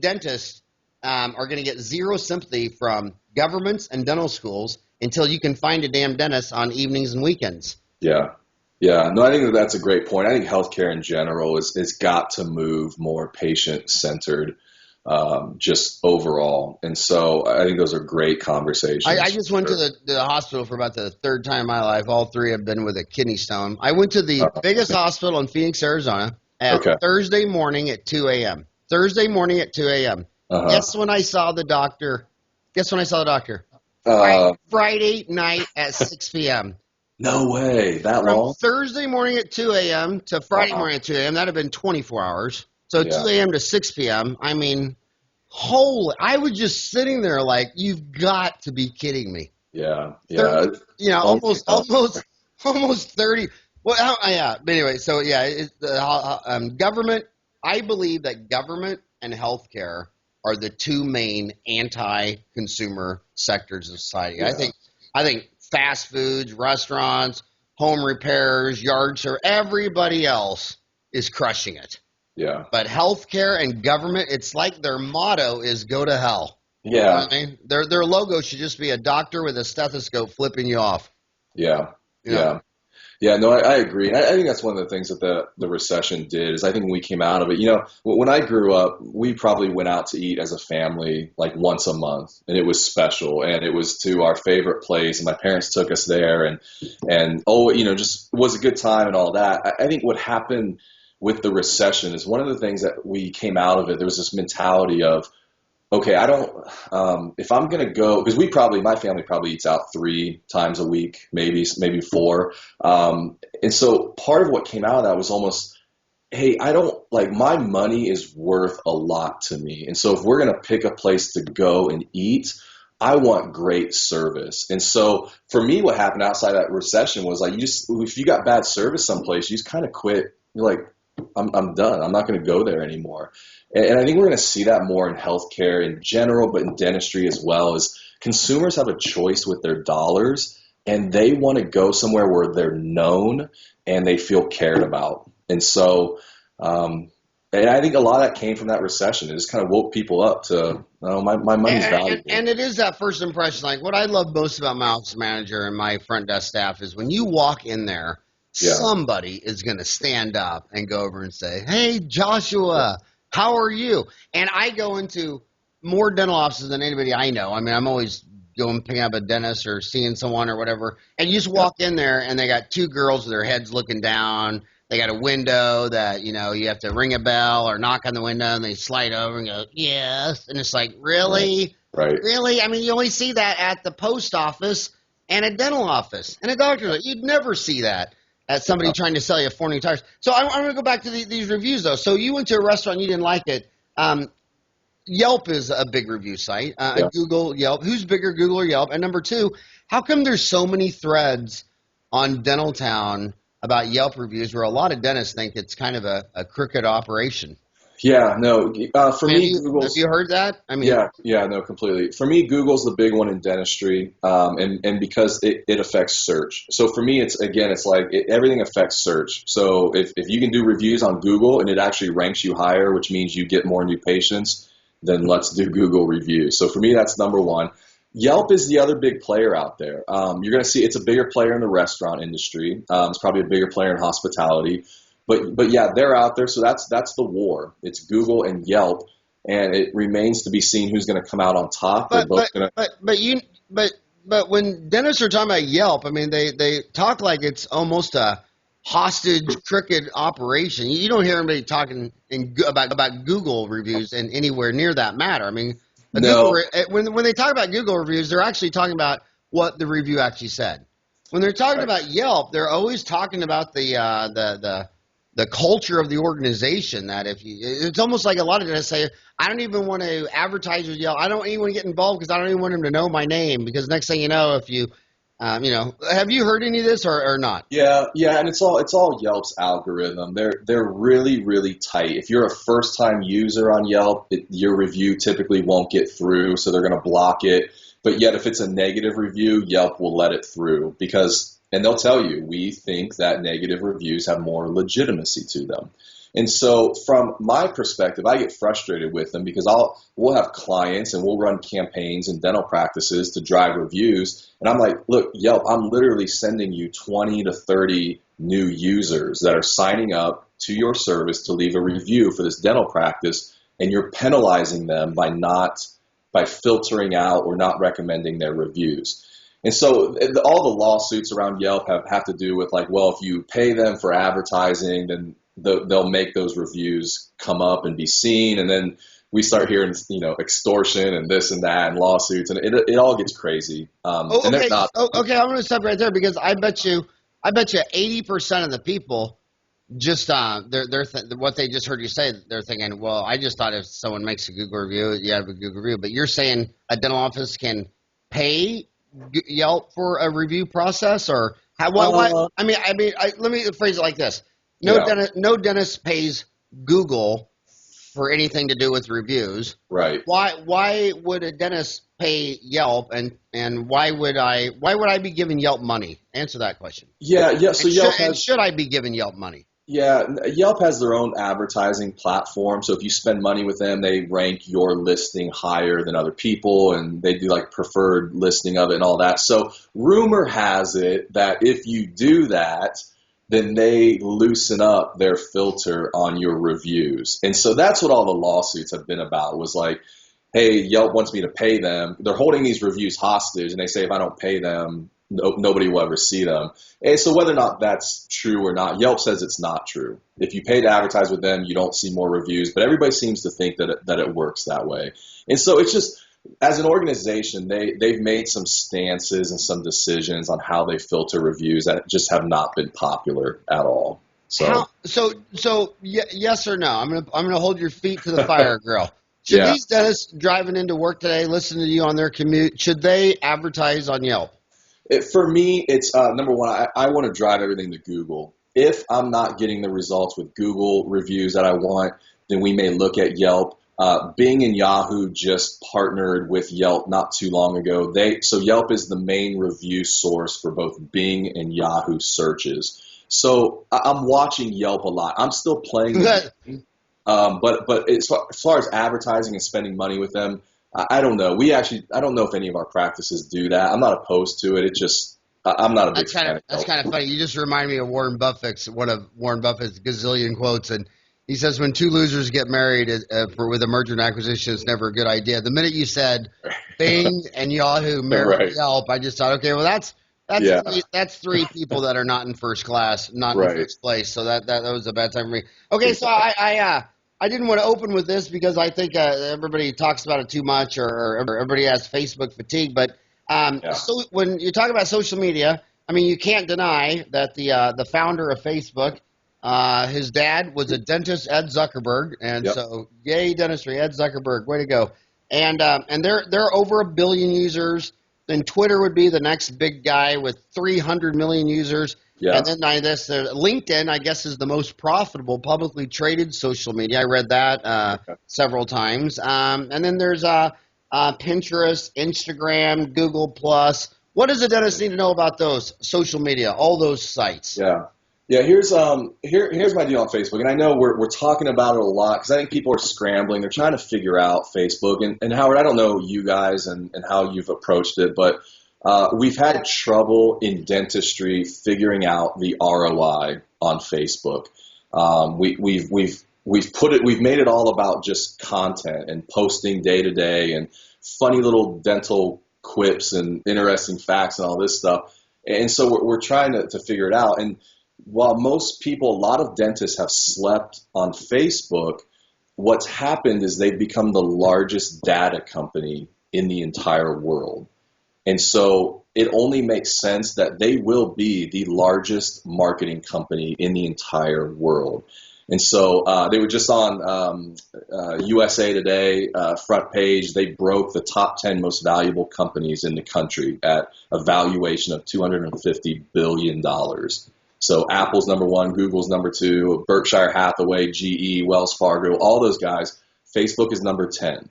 dentists are going to get zero sympathy from governments and dental schools until you can find a damn dentist on evenings and weekends. Yeah. Yeah. No, I think that's a great point. I think healthcare in general is got to move more patient-centered, just overall. And so I think those are great conversations. I just went to the hospital for about the third time in my life. All three have been with a kidney stone. I went to the biggest hospital in Phoenix, Arizona at Thursday morning at 2 a.m. Thursday morning at 2 a.m. Guess when I saw the doctor? Friday night at 6 p.m. No way. That long? Thursday morning at 2 a.m. to Friday morning at 2 a.m. That would have been 24 hours. So 2 a.m. to 6 p.m. I mean, I was just sitting there like, you've got to be kidding me. Yeah. 30, almost 30. Well, yeah. But anyway, so yeah, government. I believe that government and healthcare are the two main anti-consumer sectors of society. Yeah. I think fast foods, restaurants, home repairs, yard service, everybody else is crushing it. Yeah. But healthcare and government, it's like their motto is go to hell. Yeah. You know what I mean? Their logo should just be a doctor with a stethoscope flipping you off. Yeah. Yeah, no, I agree. I think that's one of the things that the recession did is I think when we came out of it, when I grew up, we probably went out to eat as a family like once a month, and it was special, and it was to our favorite place, and my parents took us there, and just was a good time and all that. I think what happened with the recession is one of the things that we came out of it, there was this mentality of, okay, I don't, if I'm going to go, because my family probably eats out 3 times a week, maybe 4. And so part of what came out of that was almost, hey, my money is worth a lot to me. And so if we're going to pick a place to go and eat, I want great service. And so for me, what happened outside that recession was like, if you got bad service someplace, you just kind of quit. You're like, I'm done. I'm not going to go there anymore. And I think we're going to see that more in healthcare in general, but in dentistry as well, is consumers have a choice with their dollars, and they want to go somewhere where they're known and they feel cared about. And so, and I think a lot of that came from that recession. It just kind of woke people up to, my money's valuable. And it is that first impression. Like what I love most about my office manager and my front desk staff is when you walk in there, somebody is going to stand up and go over and say, hey, Joshua, how are you? And I go into more dental offices than anybody I know. I mean, I'm always going picking up a dentist or seeing someone or whatever. And you just walk in there and they got 2 girls with their heads looking down. They got a window that, you have to ring a bell or knock on the window and they slide over and go, yes. And it's like, really? Right. Really? I mean, you only see that at the post office and a dental office and a doctor's office. You'd never see that at somebody trying to sell you 4 new tires. So I'm going to go back to these reviews, though. So you went to a restaurant and you didn't like it. Yelp is a big review site. Google, Yelp. Who's bigger, Google or Yelp? And number 2, how come there's so many threads on Dentaltown about Yelp reviews where a lot of dentists think it's kind of a crooked operation? Yeah, no. For me, Google's. Have you heard that? I mean, yeah, no, completely. For me, Google's the big one in dentistry, and because it affects search. So for me, it's like everything affects search. So if you can do reviews on Google and it actually ranks you higher, which means you get more new patients, then let's do Google reviews. So for me, that's number 1. Yelp is the other big player out there. You're going to see it's a bigger player in the restaurant industry. It's probably a bigger player in hospitality. But yeah, they're out there. So that's the war. It's Google and Yelp, and it remains to be seen who's going to come out on top. But when dentists are talking about Yelp, I mean they talk like it's almost a hostage crooked operation. You don't hear anybody talking about Google reviews and anywhere near that matter. I mean, no. When they talk about Google reviews, they're actually talking about what the review actually said. When they're talking about Yelp, they're always talking about the the culture of the organization that it's almost like a lot of dentists say, I don't even want to advertise with Yelp. I don't even want to get involved because I don't even want them to know my name, because next thing you know, if you, have you heard any of this or not? Yeah, and it's all Yelp's algorithm. They're really, really tight. If you're a first time user on Yelp, your review typically won't get through, so they're going to block it. But yet, if it's a negative review, Yelp will let it through and they'll tell you, we think that negative reviews have more legitimacy to them. And so from my perspective, I get frustrated with them because we'll have clients and we'll run campaigns in dental practices to drive reviews. And I'm like, look, Yelp, I'm literally sending you 20 to 30 new users that are signing up to your service to leave a review for this dental practice, and you're penalizing them by filtering out or not recommending their reviews. And so all the lawsuits around Yelp have to do with like, well, if you pay them for advertising, then they'll make those reviews come up and be seen, and then we start hearing, extortion and this and that and lawsuits, and it all gets crazy. And they're not. Okay, I'm going to stop right there because I bet you 80% of the people just what they just heard you say, they're thinking, well, I just thought if someone makes a Google review, you have a Google review, but you're saying a dental office can pay Yelp for a review process, or how? Why? Let me phrase it like this. No dentist pays Google for anything to do with reviews. Right. Why would a dentist pay Yelp, and why would I be giving Yelp money? Answer that question. Yeah. So should I be giving Yelp money? Yeah, Yelp has their own advertising platform. So if you spend money with them, they rank your listing higher than other people, and they do like preferred listing of it and all that. So rumor has it that if you do that, then they loosen up their filter on your reviews. And so that's what all the lawsuits have been about, was like, hey, Yelp wants me to pay them. They're holding these reviews hostage, and they say if I don't pay them, nobody will ever see them. And so whether or not that's true or not, Yelp says it's not true. If you pay to advertise with them, you don't see more reviews, but everybody seems to think that it works that way. And so it's just, as an organization, they've made some stances and some decisions on how they filter reviews that just have not been popular at all. So yes or no? I'm gonna hold your feet to the fire, girl. Should these dentists driving into work today, listening to you on their commute, should they advertise on Yelp? For me, it's number one, I want to drive everything to Google. If I'm not getting the results with Google reviews that I want, then we may look at Yelp. Bing and Yahoo just partnered with Yelp not too long ago. So Yelp is the main review source for both Bing and Yahoo searches. So I'm watching Yelp a lot. I'm still playing the game. But as far as advertising and spending money with them, I don't know. I don't know if any of our practices do that. I'm not opposed to it. I'm not a big fan. That's kind of funny. You just remind me of Warren Buffett's, one of Warren Buffett's gazillion quotes, and he says, when two losers get married with a merger and acquisition, it's never a good idea. The minute you said Bing and Yahoo married Yelp, I just thought, okay, well, that's three people that are not in first class, not in first place. So that was a bad time for me. Okay, so I didn't want to open with this because I think everybody talks about it too much, or everybody has Facebook fatigue. But so when you talk about social media, I mean, you can't deny that the founder of Facebook, his dad was a dentist, Ed Zuckerberg, and so yay dentistry, Ed Zuckerberg, way to go. And they're over 1 billion users. Then Twitter would be the next big guy with 300 million users. Yeah. And then LinkedIn, I guess, is the most profitable publicly traded social media. I read that several times. And then there's Pinterest, Instagram, Google Plus. What does a dentist need to know about those social media, all those sites? Yeah. Here's my deal on Facebook, and I know we're talking about it a lot because I think people are scrambling. They're trying to figure out Facebook. And Howard, I don't know you guys and how you've approached it, but we've had trouble in dentistry figuring out the ROI on Facebook. We've made it all about just content and posting day to day and funny little dental quips and interesting facts and all this stuff. And so we're trying to figure it out. And while most people, a lot of dentists have slept on Facebook, what's happened is they've become the largest data company in the entire world. And so it only makes sense that they will be the largest marketing company in the entire world. And so they were just on USA Today front page. They broke the top 10 most valuable companies in the country at a valuation of $250 billion. So Apple's number one, Google's number two, Berkshire Hathaway, GE, Wells Fargo, all those guys. Facebook is number 10.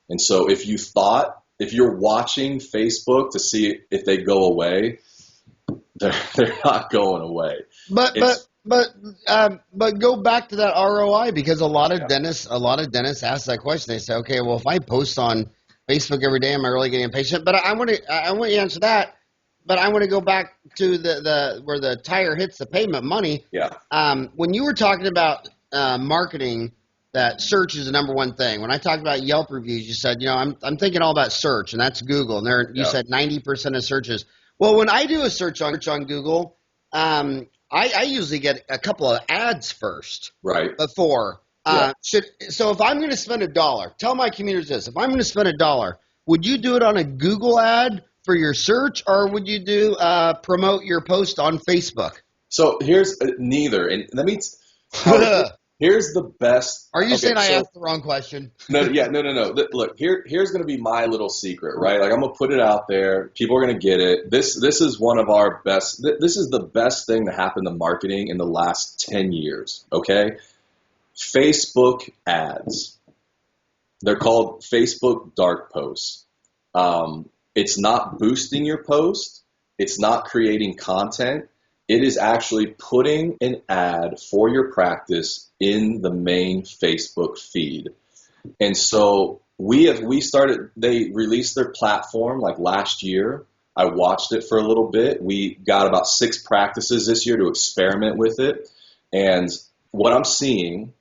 And so if you're watching Facebook to see if they go away, they're not going away. But go back to that ROI, because a lot of dentists ask that question. They say, okay, well, if I post on Facebook every day, am I really getting a patient? But I want you to answer that. But I want to go back to the where the tire hits the pavement, money. Yeah. When you were talking about marketing, that search is the number one thing. When I talked about Yelp reviews, you said, I'm thinking all about search, and that's Google. And you said 90% of searches. Well, when I do a search on Google, I usually get a couple of ads first. Right. Before. So if I'm going to spend $1, tell my commuters this: if I'm going to spend $1, would you do it on a Google ad for your search, or would you do promote your post on Facebook? So here's neither, and let me. Here's the best. Are you saying I asked the wrong question? No. Look, here's going to be my little secret, right? Like, I'm going to put it out there. People are going to get it. This is one of our best. This is the best thing that happened to marketing in the last 10 years. Okay, Facebook ads. They're called Facebook dark posts. It's not boosting your post. It's not creating content. It is actually putting an ad for your practice in the main Facebook feed. And so they released their platform like last year. I watched it for a little bit. We got about 6 practices this year to experiment with it. And what I'm seeing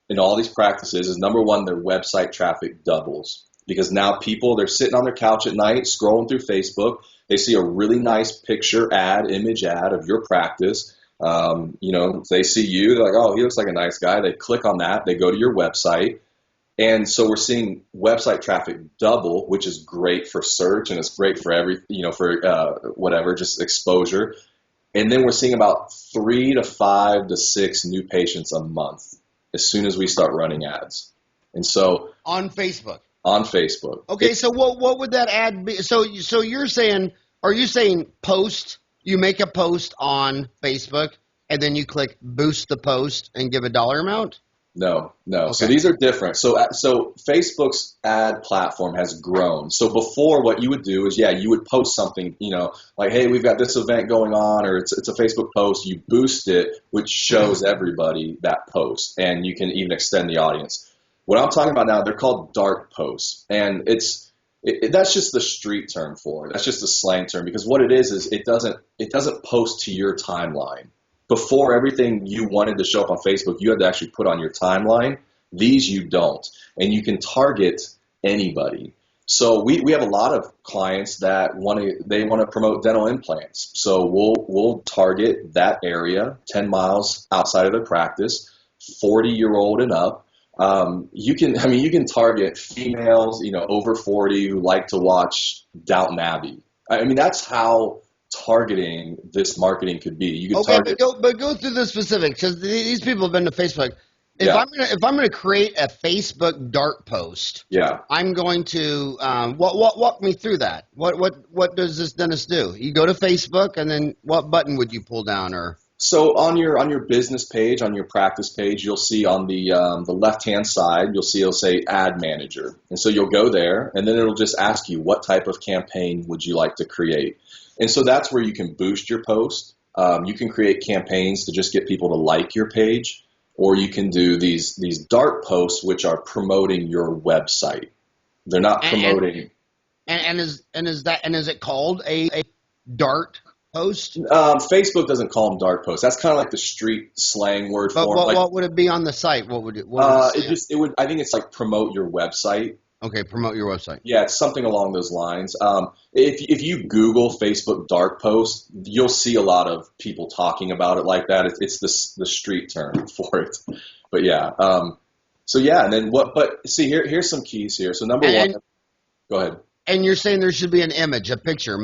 in all these practices is, number one, their website traffic doubles. Because now they're sitting on their couch at night, scrolling through Facebook. They see a really nice picture ad, image ad of your practice. They see you, they're like, oh, he looks like a nice guy. They click on that. They go to your website. And so we're seeing website traffic double, which is great for search, and it's great for just exposure. And then we're seeing about 3 to 5 to 6 new patients a month as soon as we start running ads. And so on Facebook. On Facebook. Okay, so what would that ad be? So you're saying, are you saying post? You make a post on Facebook, and then you click boost the post and give a dollar amount? No. Okay. So these are different. So Facebook's ad platform has grown. So before, what you would do is, you would post something, like, hey, we've got this event going on, or it's a Facebook post. You boost it, which shows everybody that post, and you can even extend the audience. What I'm talking about now, they're called dark posts, and that's just the street term for it. That's just the slang term, because what it is it doesn't post to your timeline. Before, everything you wanted to show up on Facebook, you had to actually put on your timeline. These you don't, and you can target anybody. So we have a lot of clients that want to promote dental implants. So we'll target that area 10 miles outside of their practice, 40-year-old and up. You can target females, over 40 who like to watch Downton Abbey. I mean, that's how targeting this marketing could be. You could target. But go through the specifics, because these people have been to Facebook. If I'm gonna create a Facebook dark post, I'm going to walk me through that. What does this dentist do? You go to Facebook, and then what button would you pull down, or? So on your business page, on your practice page, you'll see on the left-hand side, it'll say Ad Manager. And so you'll go there, and then it'll just ask you, what type of campaign would you like to create? And so that's where you can boost your post. You can create campaigns to just get people to like your page, or you can do these dark posts, which are promoting your website. They're not promoting. Is it called a dart post? Facebook doesn't call them dark posts. That's kind of like the street slang word for them. What would it be on the site? What would it? I think it's like promote your website. Okay, promote your website. Yeah, it's something along those lines. If you Google Facebook dark post, you'll see a lot of people talking about it like that. It's the street term for it. But yeah. And then what? But see, here's some keys here. So number one, go ahead. And you're saying there should be an image, a picture.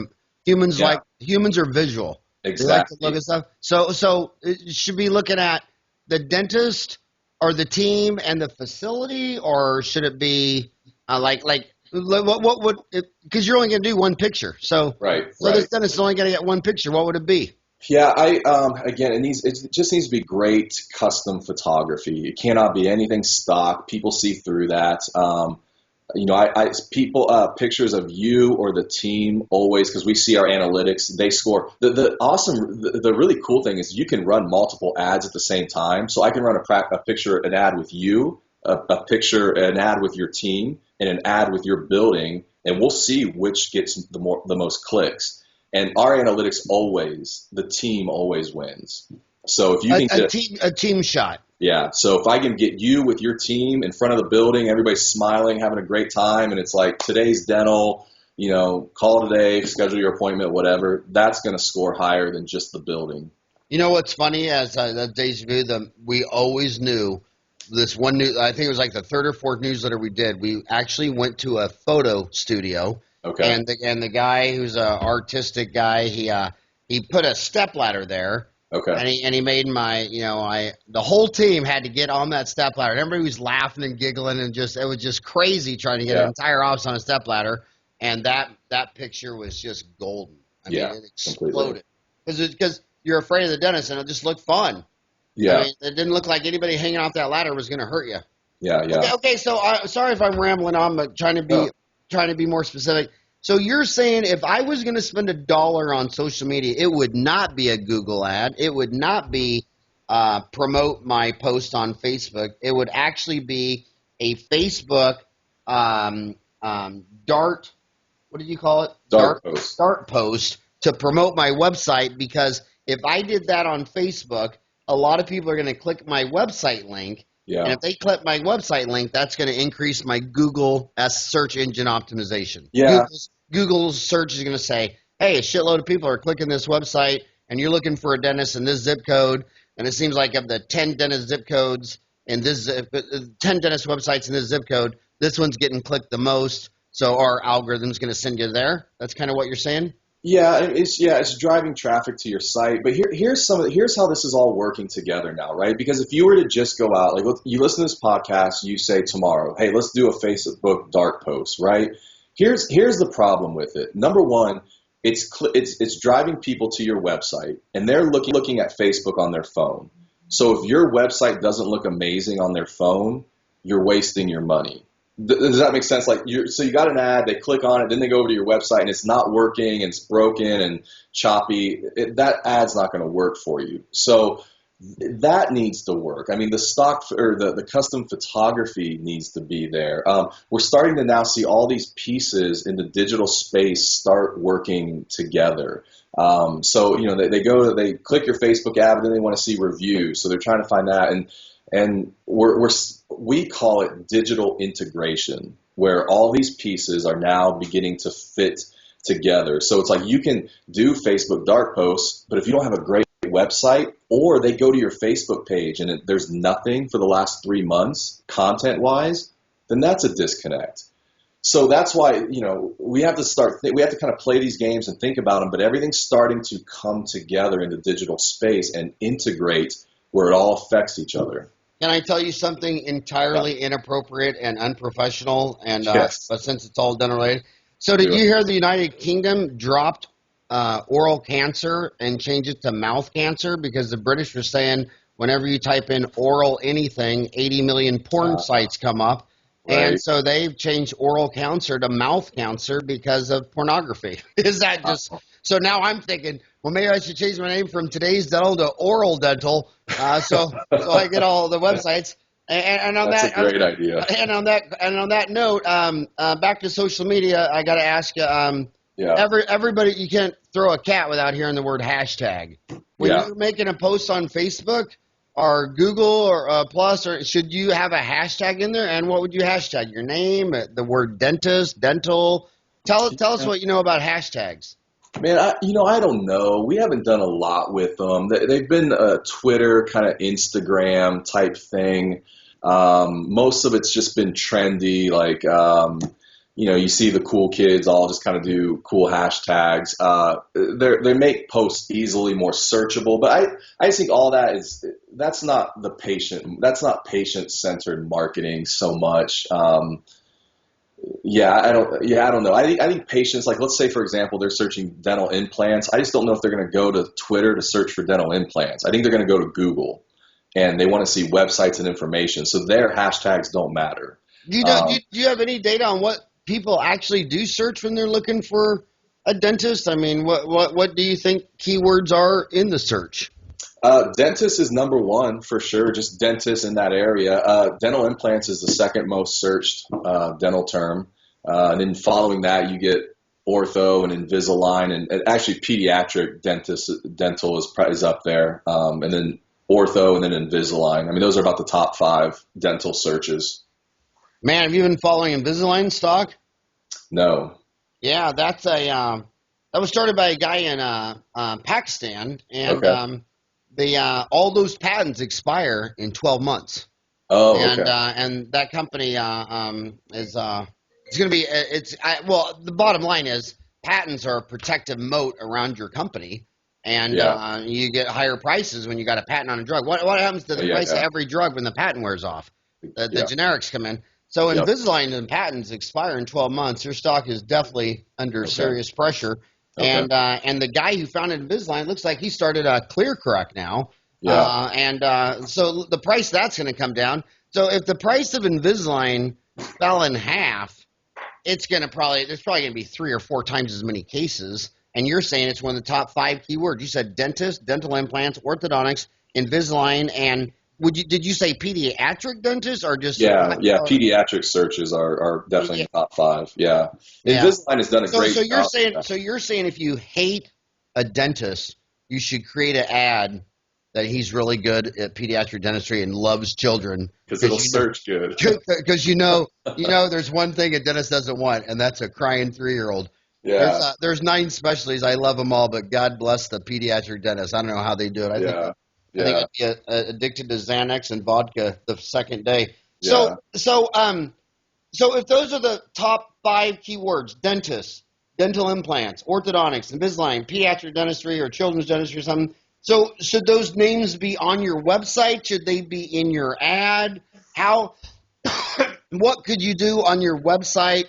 Humans humans are visual. They like to Exactly. look at stuff. So it should be looking at the dentist or the team and the facility, or should it be what would, because you're only going to do one picture. So Right. this dentist is only going to get one picture. What would it be? Yeah, again, it just needs to be great custom photography. It cannot be anything stock. People see through that. Pictures of you or the team always, because we see our analytics, they score. The really cool thing is you can run multiple ads at the same time. So I can run an ad with you, an ad with your team, and an ad with your building, and we'll see which gets the most clicks. And our analytics the team always wins. So if you can get a team shot. Yeah. So if I can get you with your team in front of the building, everybody's smiling, having a great time, and it's like today's dental, call today, schedule your appointment, whatever, that's going to score higher than just the building. You know what's funny? As that deja vu, we always knew this one new. I think it was like the third or fourth newsletter we did. We actually went to a photo studio. Okay. And the guy who's an artistic guy, he put a stepladder there. Okay. And he made the whole team had to get on that stepladder. Everybody was laughing and giggling, and it was just crazy trying to get an entire office on a stepladder. And that picture was just golden. I mean, it exploded because you're afraid of the dentist, and it just looked fun. Yeah. I mean, it didn't look like anybody hanging off that ladder was going to hurt you. Yeah. Yeah. Okay. So sorry if I'm rambling on, but trying to be more specific. So you're saying if I was going to spend $1 on social media, it would not be a Google ad. It would not be promote my post on Facebook. It would actually be a Facebook dart. What did you call it? Dart post. Dart post to promote my website, because if I did that on Facebook, a lot of people are going to click my website link. Yeah. And if they click my website link, that's going to increase my Google search engine optimization. Yeah. Google's search is going to say, hey, a shitload of people are clicking this website, and you're looking for a dentist in this zip code, and it seems like of the 10 dentist zip codes in this 10 dentist websites in this zip code, this one's getting clicked the most, so our algorithm's going to send you there. That's kind of what you're saying? Yeah, it's driving traffic to your site. But here's how this is all working together now, right? Because if you were to just go out, like you listen to this podcast, you say tomorrow, hey, let's do a Facebook dart post, right? Here's the problem with it. Number one, it's driving people to your website, and they're looking at Facebook on their phone. So if your website doesn't look amazing on their phone, you're wasting your money. Does that make sense? So you got an ad, they click on it, then they go over to your website, and it's not working, and it's broken and choppy. That ad's not going to work for you. So that needs to work. I mean, the stock or the custom photography needs to be there. We're starting to now see all these pieces in the digital space start working together. So they click your Facebook ad, and then they want to see reviews. So they're trying to find that, and we call it digital integration, where all these pieces are now beginning to fit together. So it's like you can do Facebook dart posts, but if you don't have a great website, or they go to your Facebook page and there's nothing for the last 3 months content-wise, then that's a disconnect. So that's why, we have to kind of play these games and think about them, but everything's starting to come together in the digital space and integrate where it all affects each other. Can I tell you something entirely inappropriate and unprofessional? And Yes. But since it's all dental related, so did you hear the United Kingdom dropped oral cancer and changed it to mouth cancer because the British were saying whenever you type in oral anything, 80 million porn sites come up. Right. And so they've changed oral cancer to mouth cancer because of pornography. Is that just so? Now I'm thinking, well, maybe I should change my name from Today's Dental to Oral Dental, so I get all the websites. And on That's that, a great idea. And on that note, back to social media, I got to ask you. Everybody, you can't throw a cat without hearing the word hashtag. When you're making a post on Facebook or Google or Plus, or should you have a hashtag in there? And what would you hashtag? Your name, the word dentist, dental. Tell us what you know about hashtags. Man, I don't know. We haven't done a lot with them. They've been a Twitter, kind of Instagram type thing. Most of it's just been trendy, like you see the cool kids all just kind of do cool hashtags. They make posts easily more searchable, but I just think all that's not patient-centered marketing so much. I don't know. I think patients, like, let's say, for example, they're searching dental implants. I just don't know if they're going to go to Twitter to search for dental implants. I think they're going to go to Google, and they want to see websites and information. So their hashtags don't matter. Do you have any data on what people actually do search when they're looking for a dentist? I mean, what do you think keywords are in the search? Dentist is number one for sure, just dentist in that area. Dental implants is the second most searched dental term. And then following that, you get ortho and Invisalign, and actually pediatric dental is up there. And then ortho and then Invisalign. I mean, those are about the top 5 dental searches. Man, have you been following Invisalign stock? No. Yeah, that was started by a guy in Pakistan, and Okay. All those patents expire in 12 months. Oh, and okay. and that company is it's going to be the bottom line is patents are a protective moat around your company, and you get higher prices when you got a patent on a drug. What happens to the price of every drug when the patent wears off? The generics come in. So Invisalign and patents expire in 12 months. Your stock is definitely under serious pressure. Okay. And the guy who founded Invisalign looks like he started a ClearCorrect now. So the price that's going to come down. So if the price of Invisalign fell in half, there's probably going to be 3 or 4 times as many cases. And you're saying it's one of the top 5 keywords. You said dentist, dental implants, orthodontics, Invisalign, and did you say pediatric dentist or just? Pediatric searches are definitely in the top 5. Yeah. Invisalign has done a great job. So you're saying if you hate a dentist, you should create an ad that he's really good at pediatric dentistry and loves children because it'll search good. Because there's one thing a dentist doesn't want, and that's a crying 3-year-old. Yeah. There's 9 specialties. I love them all, but God bless the pediatric dentist. I don't know how they do it. I think I'd be addicted to Xanax and vodka the second day. So if those are the top 5 keywords, dentist, dental implants, orthodontics, Invisalign, pediatric dentistry, or children's dentistry or something, so should those names be on your website? Should they be in your ad? What could you do on your website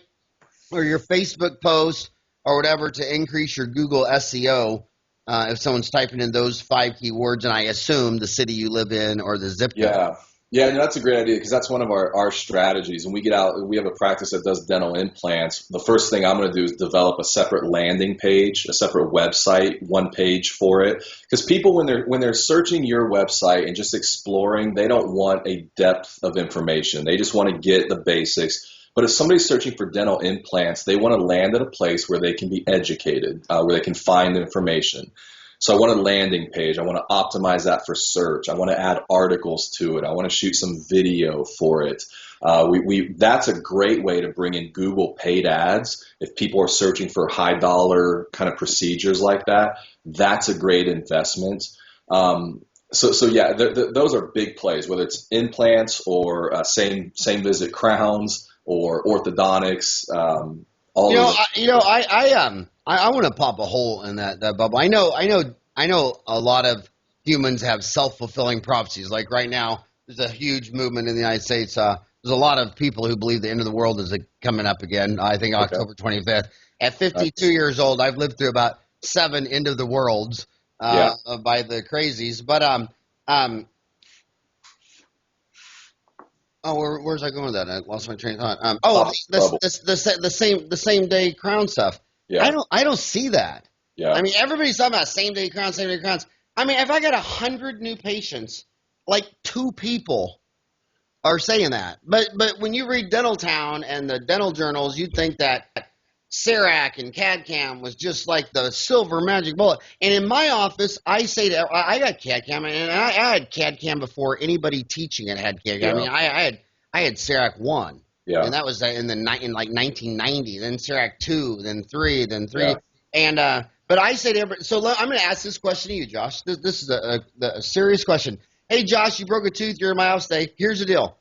or your Facebook post or whatever to increase your Google SEO? If someone's typing in those 5 keywords, and I assume the city you live in or the zip code. Yeah, that's a great idea because that's one of our strategies. When we get out, we have a practice that does dental implants. The first thing I'm going to do is develop a separate landing page, a separate website, one page for it. Because people, when they're searching your website and just exploring, they don't want a depth of information. They just want to get the basics. But if somebody's searching for dental implants, they want to land at a place where they can be educated, where they can find the information. So I want a landing page. I want to optimize that for search. I want to add articles to it. I want to shoot some video for it. That's a great way to bring in Google paid ads. If people are searching for high dollar kind of procedures like that, that's a great investment. Those are big plays, whether it's implants or same visit crowns or orthodontics. I want to pop a hole in that bubble. I know a lot of humans have self-fulfilling prophecies. Like right now, there's a huge movement in the United States. There's a lot of people who believe the end of the world is coming up again. I think October 25th. At 52 years old, I've lived through about 7 end of the worlds by the crazies. But where's I going with that? I lost my train of thought. The same day crown stuff. Yeah. I don't see that. Yeah. I mean, everybody's talking about same day crowns. I mean, if I got 100 new patients, like 2 people are saying that. But when you read Dental Town and the dental journals, you'd think that CERAC and CAD-CAM was just like the silver magic bullet. And in my office, I got CAD-CAM, and I had CAD-CAM before anybody teaching it had CAD-CAM. Yeah. I mean, I had CERAC 1. Yeah. And that was in 1990. Then CERAC 2, then 3, then 3. Yeah. And but I say to everybody, so I'm going to ask this question to you, Josh. This is a serious question. Hey, Josh, you broke a tooth. You're in my house today. Here's the deal.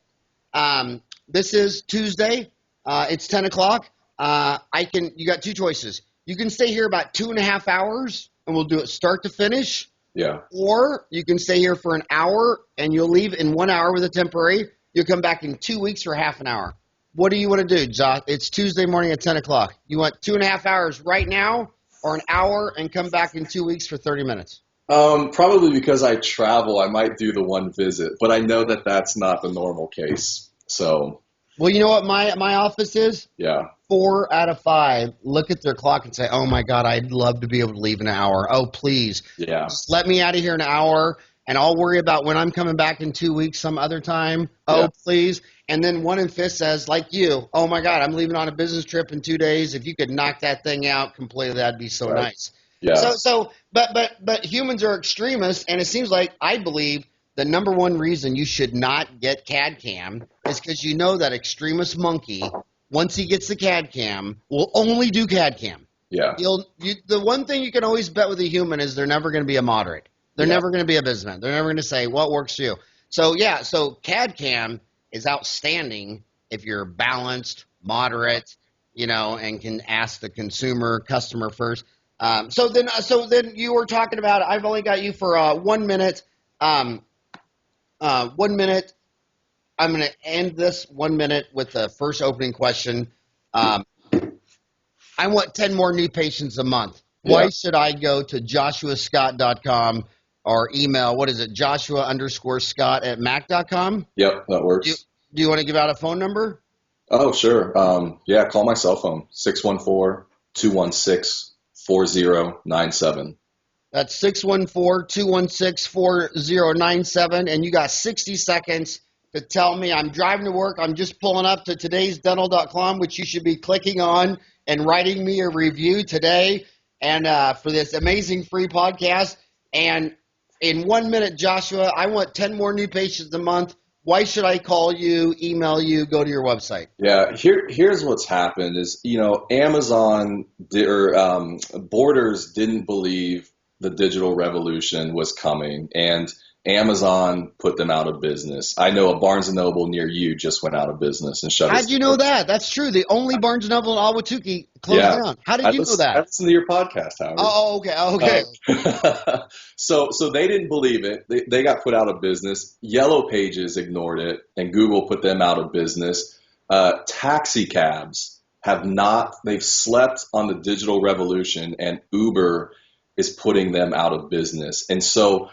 This is Tuesday. It's 10 o'clock. You got two choices. You can stay here about 2.5 hours and we'll do it start to finish. Yeah. Or you can stay here for an hour and you'll leave in 1 hour with a temporary. You'll come back in 2 weeks for half an hour. What do you want to do, Josh? It's Tuesday morning at 10 o'clock. You want 2.5 hours right now or an hour and come back in 2 weeks for 30 minutes? Probably because I travel, I might do the one visit, but I know that that's not the normal case. So, Well, you know what my office is? yeah. 4 out of 5 look at their clock and say, oh, my God, I'd love to be able to leave in an hour. Oh, please. Yeah. Just let me out of here in an hour, and I'll worry about when I'm coming back in 2 weeks some other time. Oh, Yeah. please. And then one in fifth says, like you, oh, my God, I'm leaving on a business trip in 2 days. If you could knock that thing out completely, that'd be so Right. nice. Yeah. But humans are extremists, and it seems like I believe the number one reason you should not get CAD cam is because you know that extremist monkey, once he gets the CAD cam, will only do CAD cam. Yeah. The one thing you can always bet with a human is they're never going to be a moderate. They're never going to be a businessman. They're never going to say what works for you. So CAD cam is outstanding if you're balanced, moderate, and can ask the customer first. So then you were talking about, I've only got you for 1 minute. 1 minute. I'm going to end this 1 minute with the first opening question. I want 10 more new patients a month. Why should I go to joshuascott.com or email, what is it, joshua_scott@mac.com? Yep, that works. Do you want to give out a phone number? Oh, sure. Yeah, call my cell phone, 614-216-4097. That's 614-216-4097, and you got 60 seconds to tell me. I'm driving to work. I'm just pulling up to todaysdental.com, which you should be clicking on and writing me a review today and for this amazing free podcast. And in 1 minute, Joshua, I want 10 more new patients a month. Why should I call you, email you, go to your website? Yeah, here's what's happened is, Amazon or Borders didn't believe the digital revolution was coming, and Amazon put them out of business. I know a Barnes & Noble near you just went out of business and shut. How'd you know that? That's true. The only Barnes & Noble in Ahwatukee closed down. How did you know that? I listened to your podcast, Howard. Oh, okay. So they didn't believe it. They got put out of business. Yellow Pages ignored it, and Google put them out of business. Taxi cabs they've slept on the digital revolution, and Uber is putting them out of business. And so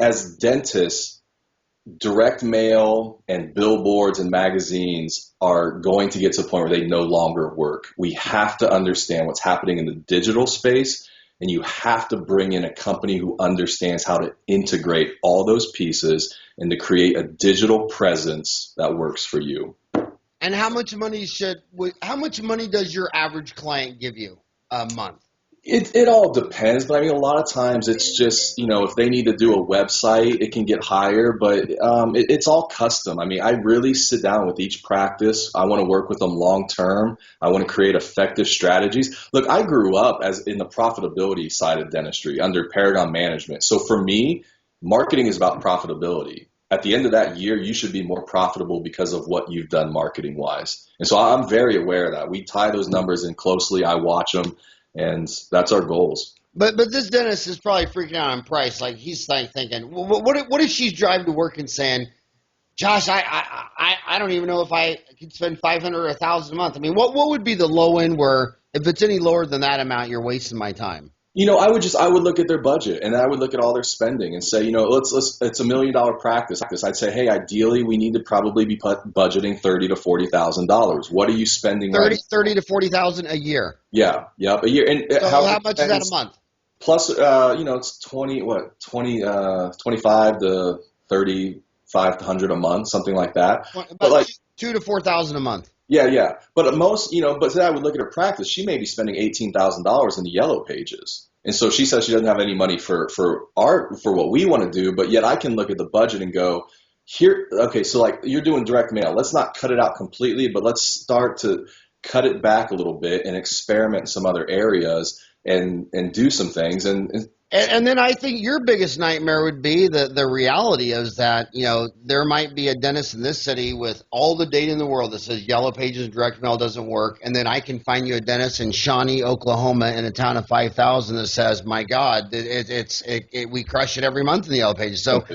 as dentists, direct mail and billboards and magazines are going to get to a point where they no longer work. We have to understand what's happening in the digital space, and you have to bring in a company who understands how to integrate all those pieces and to create a digital presence that works for you. And how much money does your average client give you a month? It all depends, but I mean, a lot of times it's just, if they need to do a website, it can get higher, but it's all custom. I mean, I really sit down with each practice. I want to work with them long term. I want to create effective strategies. Look, I grew up in the profitability side of dentistry under Paragon Management. So for me, marketing is about profitability. At the end of that year, you should be more profitable because of what you've done marketing wise. And so I'm very aware of that. We tie those numbers in closely. I watch them. And that's our goals. But this dentist is probably freaking out on price. Like he's thinking, well, what if she's driving to work and saying, Josh, I don't even know if I could spend $500 or $1,000 a month. I mean, what would be the low end where if it's any lower than that amount, you're wasting my time? I would look at their budget, and I would look at all their spending and say, let's it's $1 million practice. I'd say, hey, ideally we need to probably be budgeting $30,000 to $40,000. What are you spending? $30,000 to $40,000 a year. Yeah, a year. And so how much is that a month? Plus, it's 25 to 3,500 a month, something like that. But like $2,000 to $4,000 a month. Yeah. But at most, but then I would look at her practice. She may be spending $18,000 in the Yellow Pages. And so she says she doesn't have any money for what we want to do, but yet I can look at the budget and go, okay, so like you're doing direct mail. Let's not cut it out completely, but let's start to cut it back a little bit and experiment in some other areas and do some things. And And then I think your biggest nightmare would be the reality is that, there might be a dentist in this city with all the data in the world that says Yellow Pages and direct mail doesn't work. And then I can find you a dentist in Shawnee, Oklahoma, in a town of 5,000 that says, my God, we crush it every month in the Yellow Pages. So,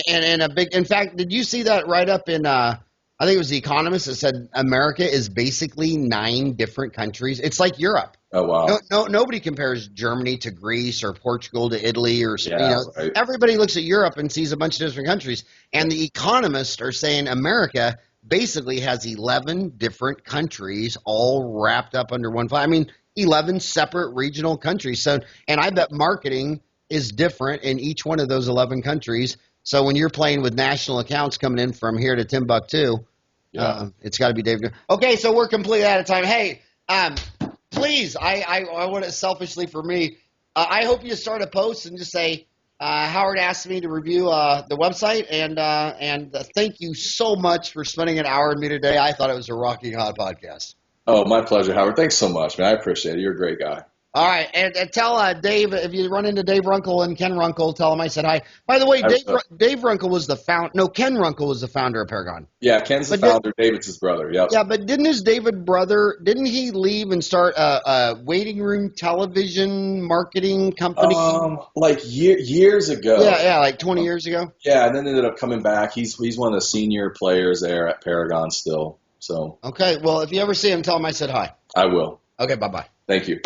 in fact, did you see that right up in, I think it was The Economist that said America is basically 9 different countries. It's like Europe. Oh, wow. Nobody compares Germany to Greece or Portugal to Italy or Right. Everybody looks at Europe and sees a bunch of different countries. And the economists are saying America basically has 11 different countries all wrapped up under one flag. I mean, 11 separate regional countries. So, and I bet marketing is different in each one of those 11 countries. So when you're playing with national accounts coming in from here to Timbuktu, it's got to be Dave. Okay, so we're completely out of time. Hey, please, I want it selfishly for me. I hope you start a post and just say, Howard asked me to review the website, and thank you so much for spending an hour with me today. I thought it was a rocking hot podcast. Oh, my pleasure, Howard. Thanks so much, man. I appreciate it. You're a great guy. All right, and tell Dave, if you run into Dave Runkle and Ken Runkle, tell him I said hi. By the way, Dave Runkle was the founder. No, Ken Runkle was the founder of Paragon. Yeah, Ken's the founder. David's his brother. Yep. Yeah, but didn't his David brother? Didn't he leave and start a waiting room television marketing company? Like years ago. Yeah, like 20 years ago. Yeah, and then ended up coming back. He's one of the senior players there at Paragon still. So. Okay, well, if you ever see him, tell him I said hi. I will. Okay, bye-bye. Thank you.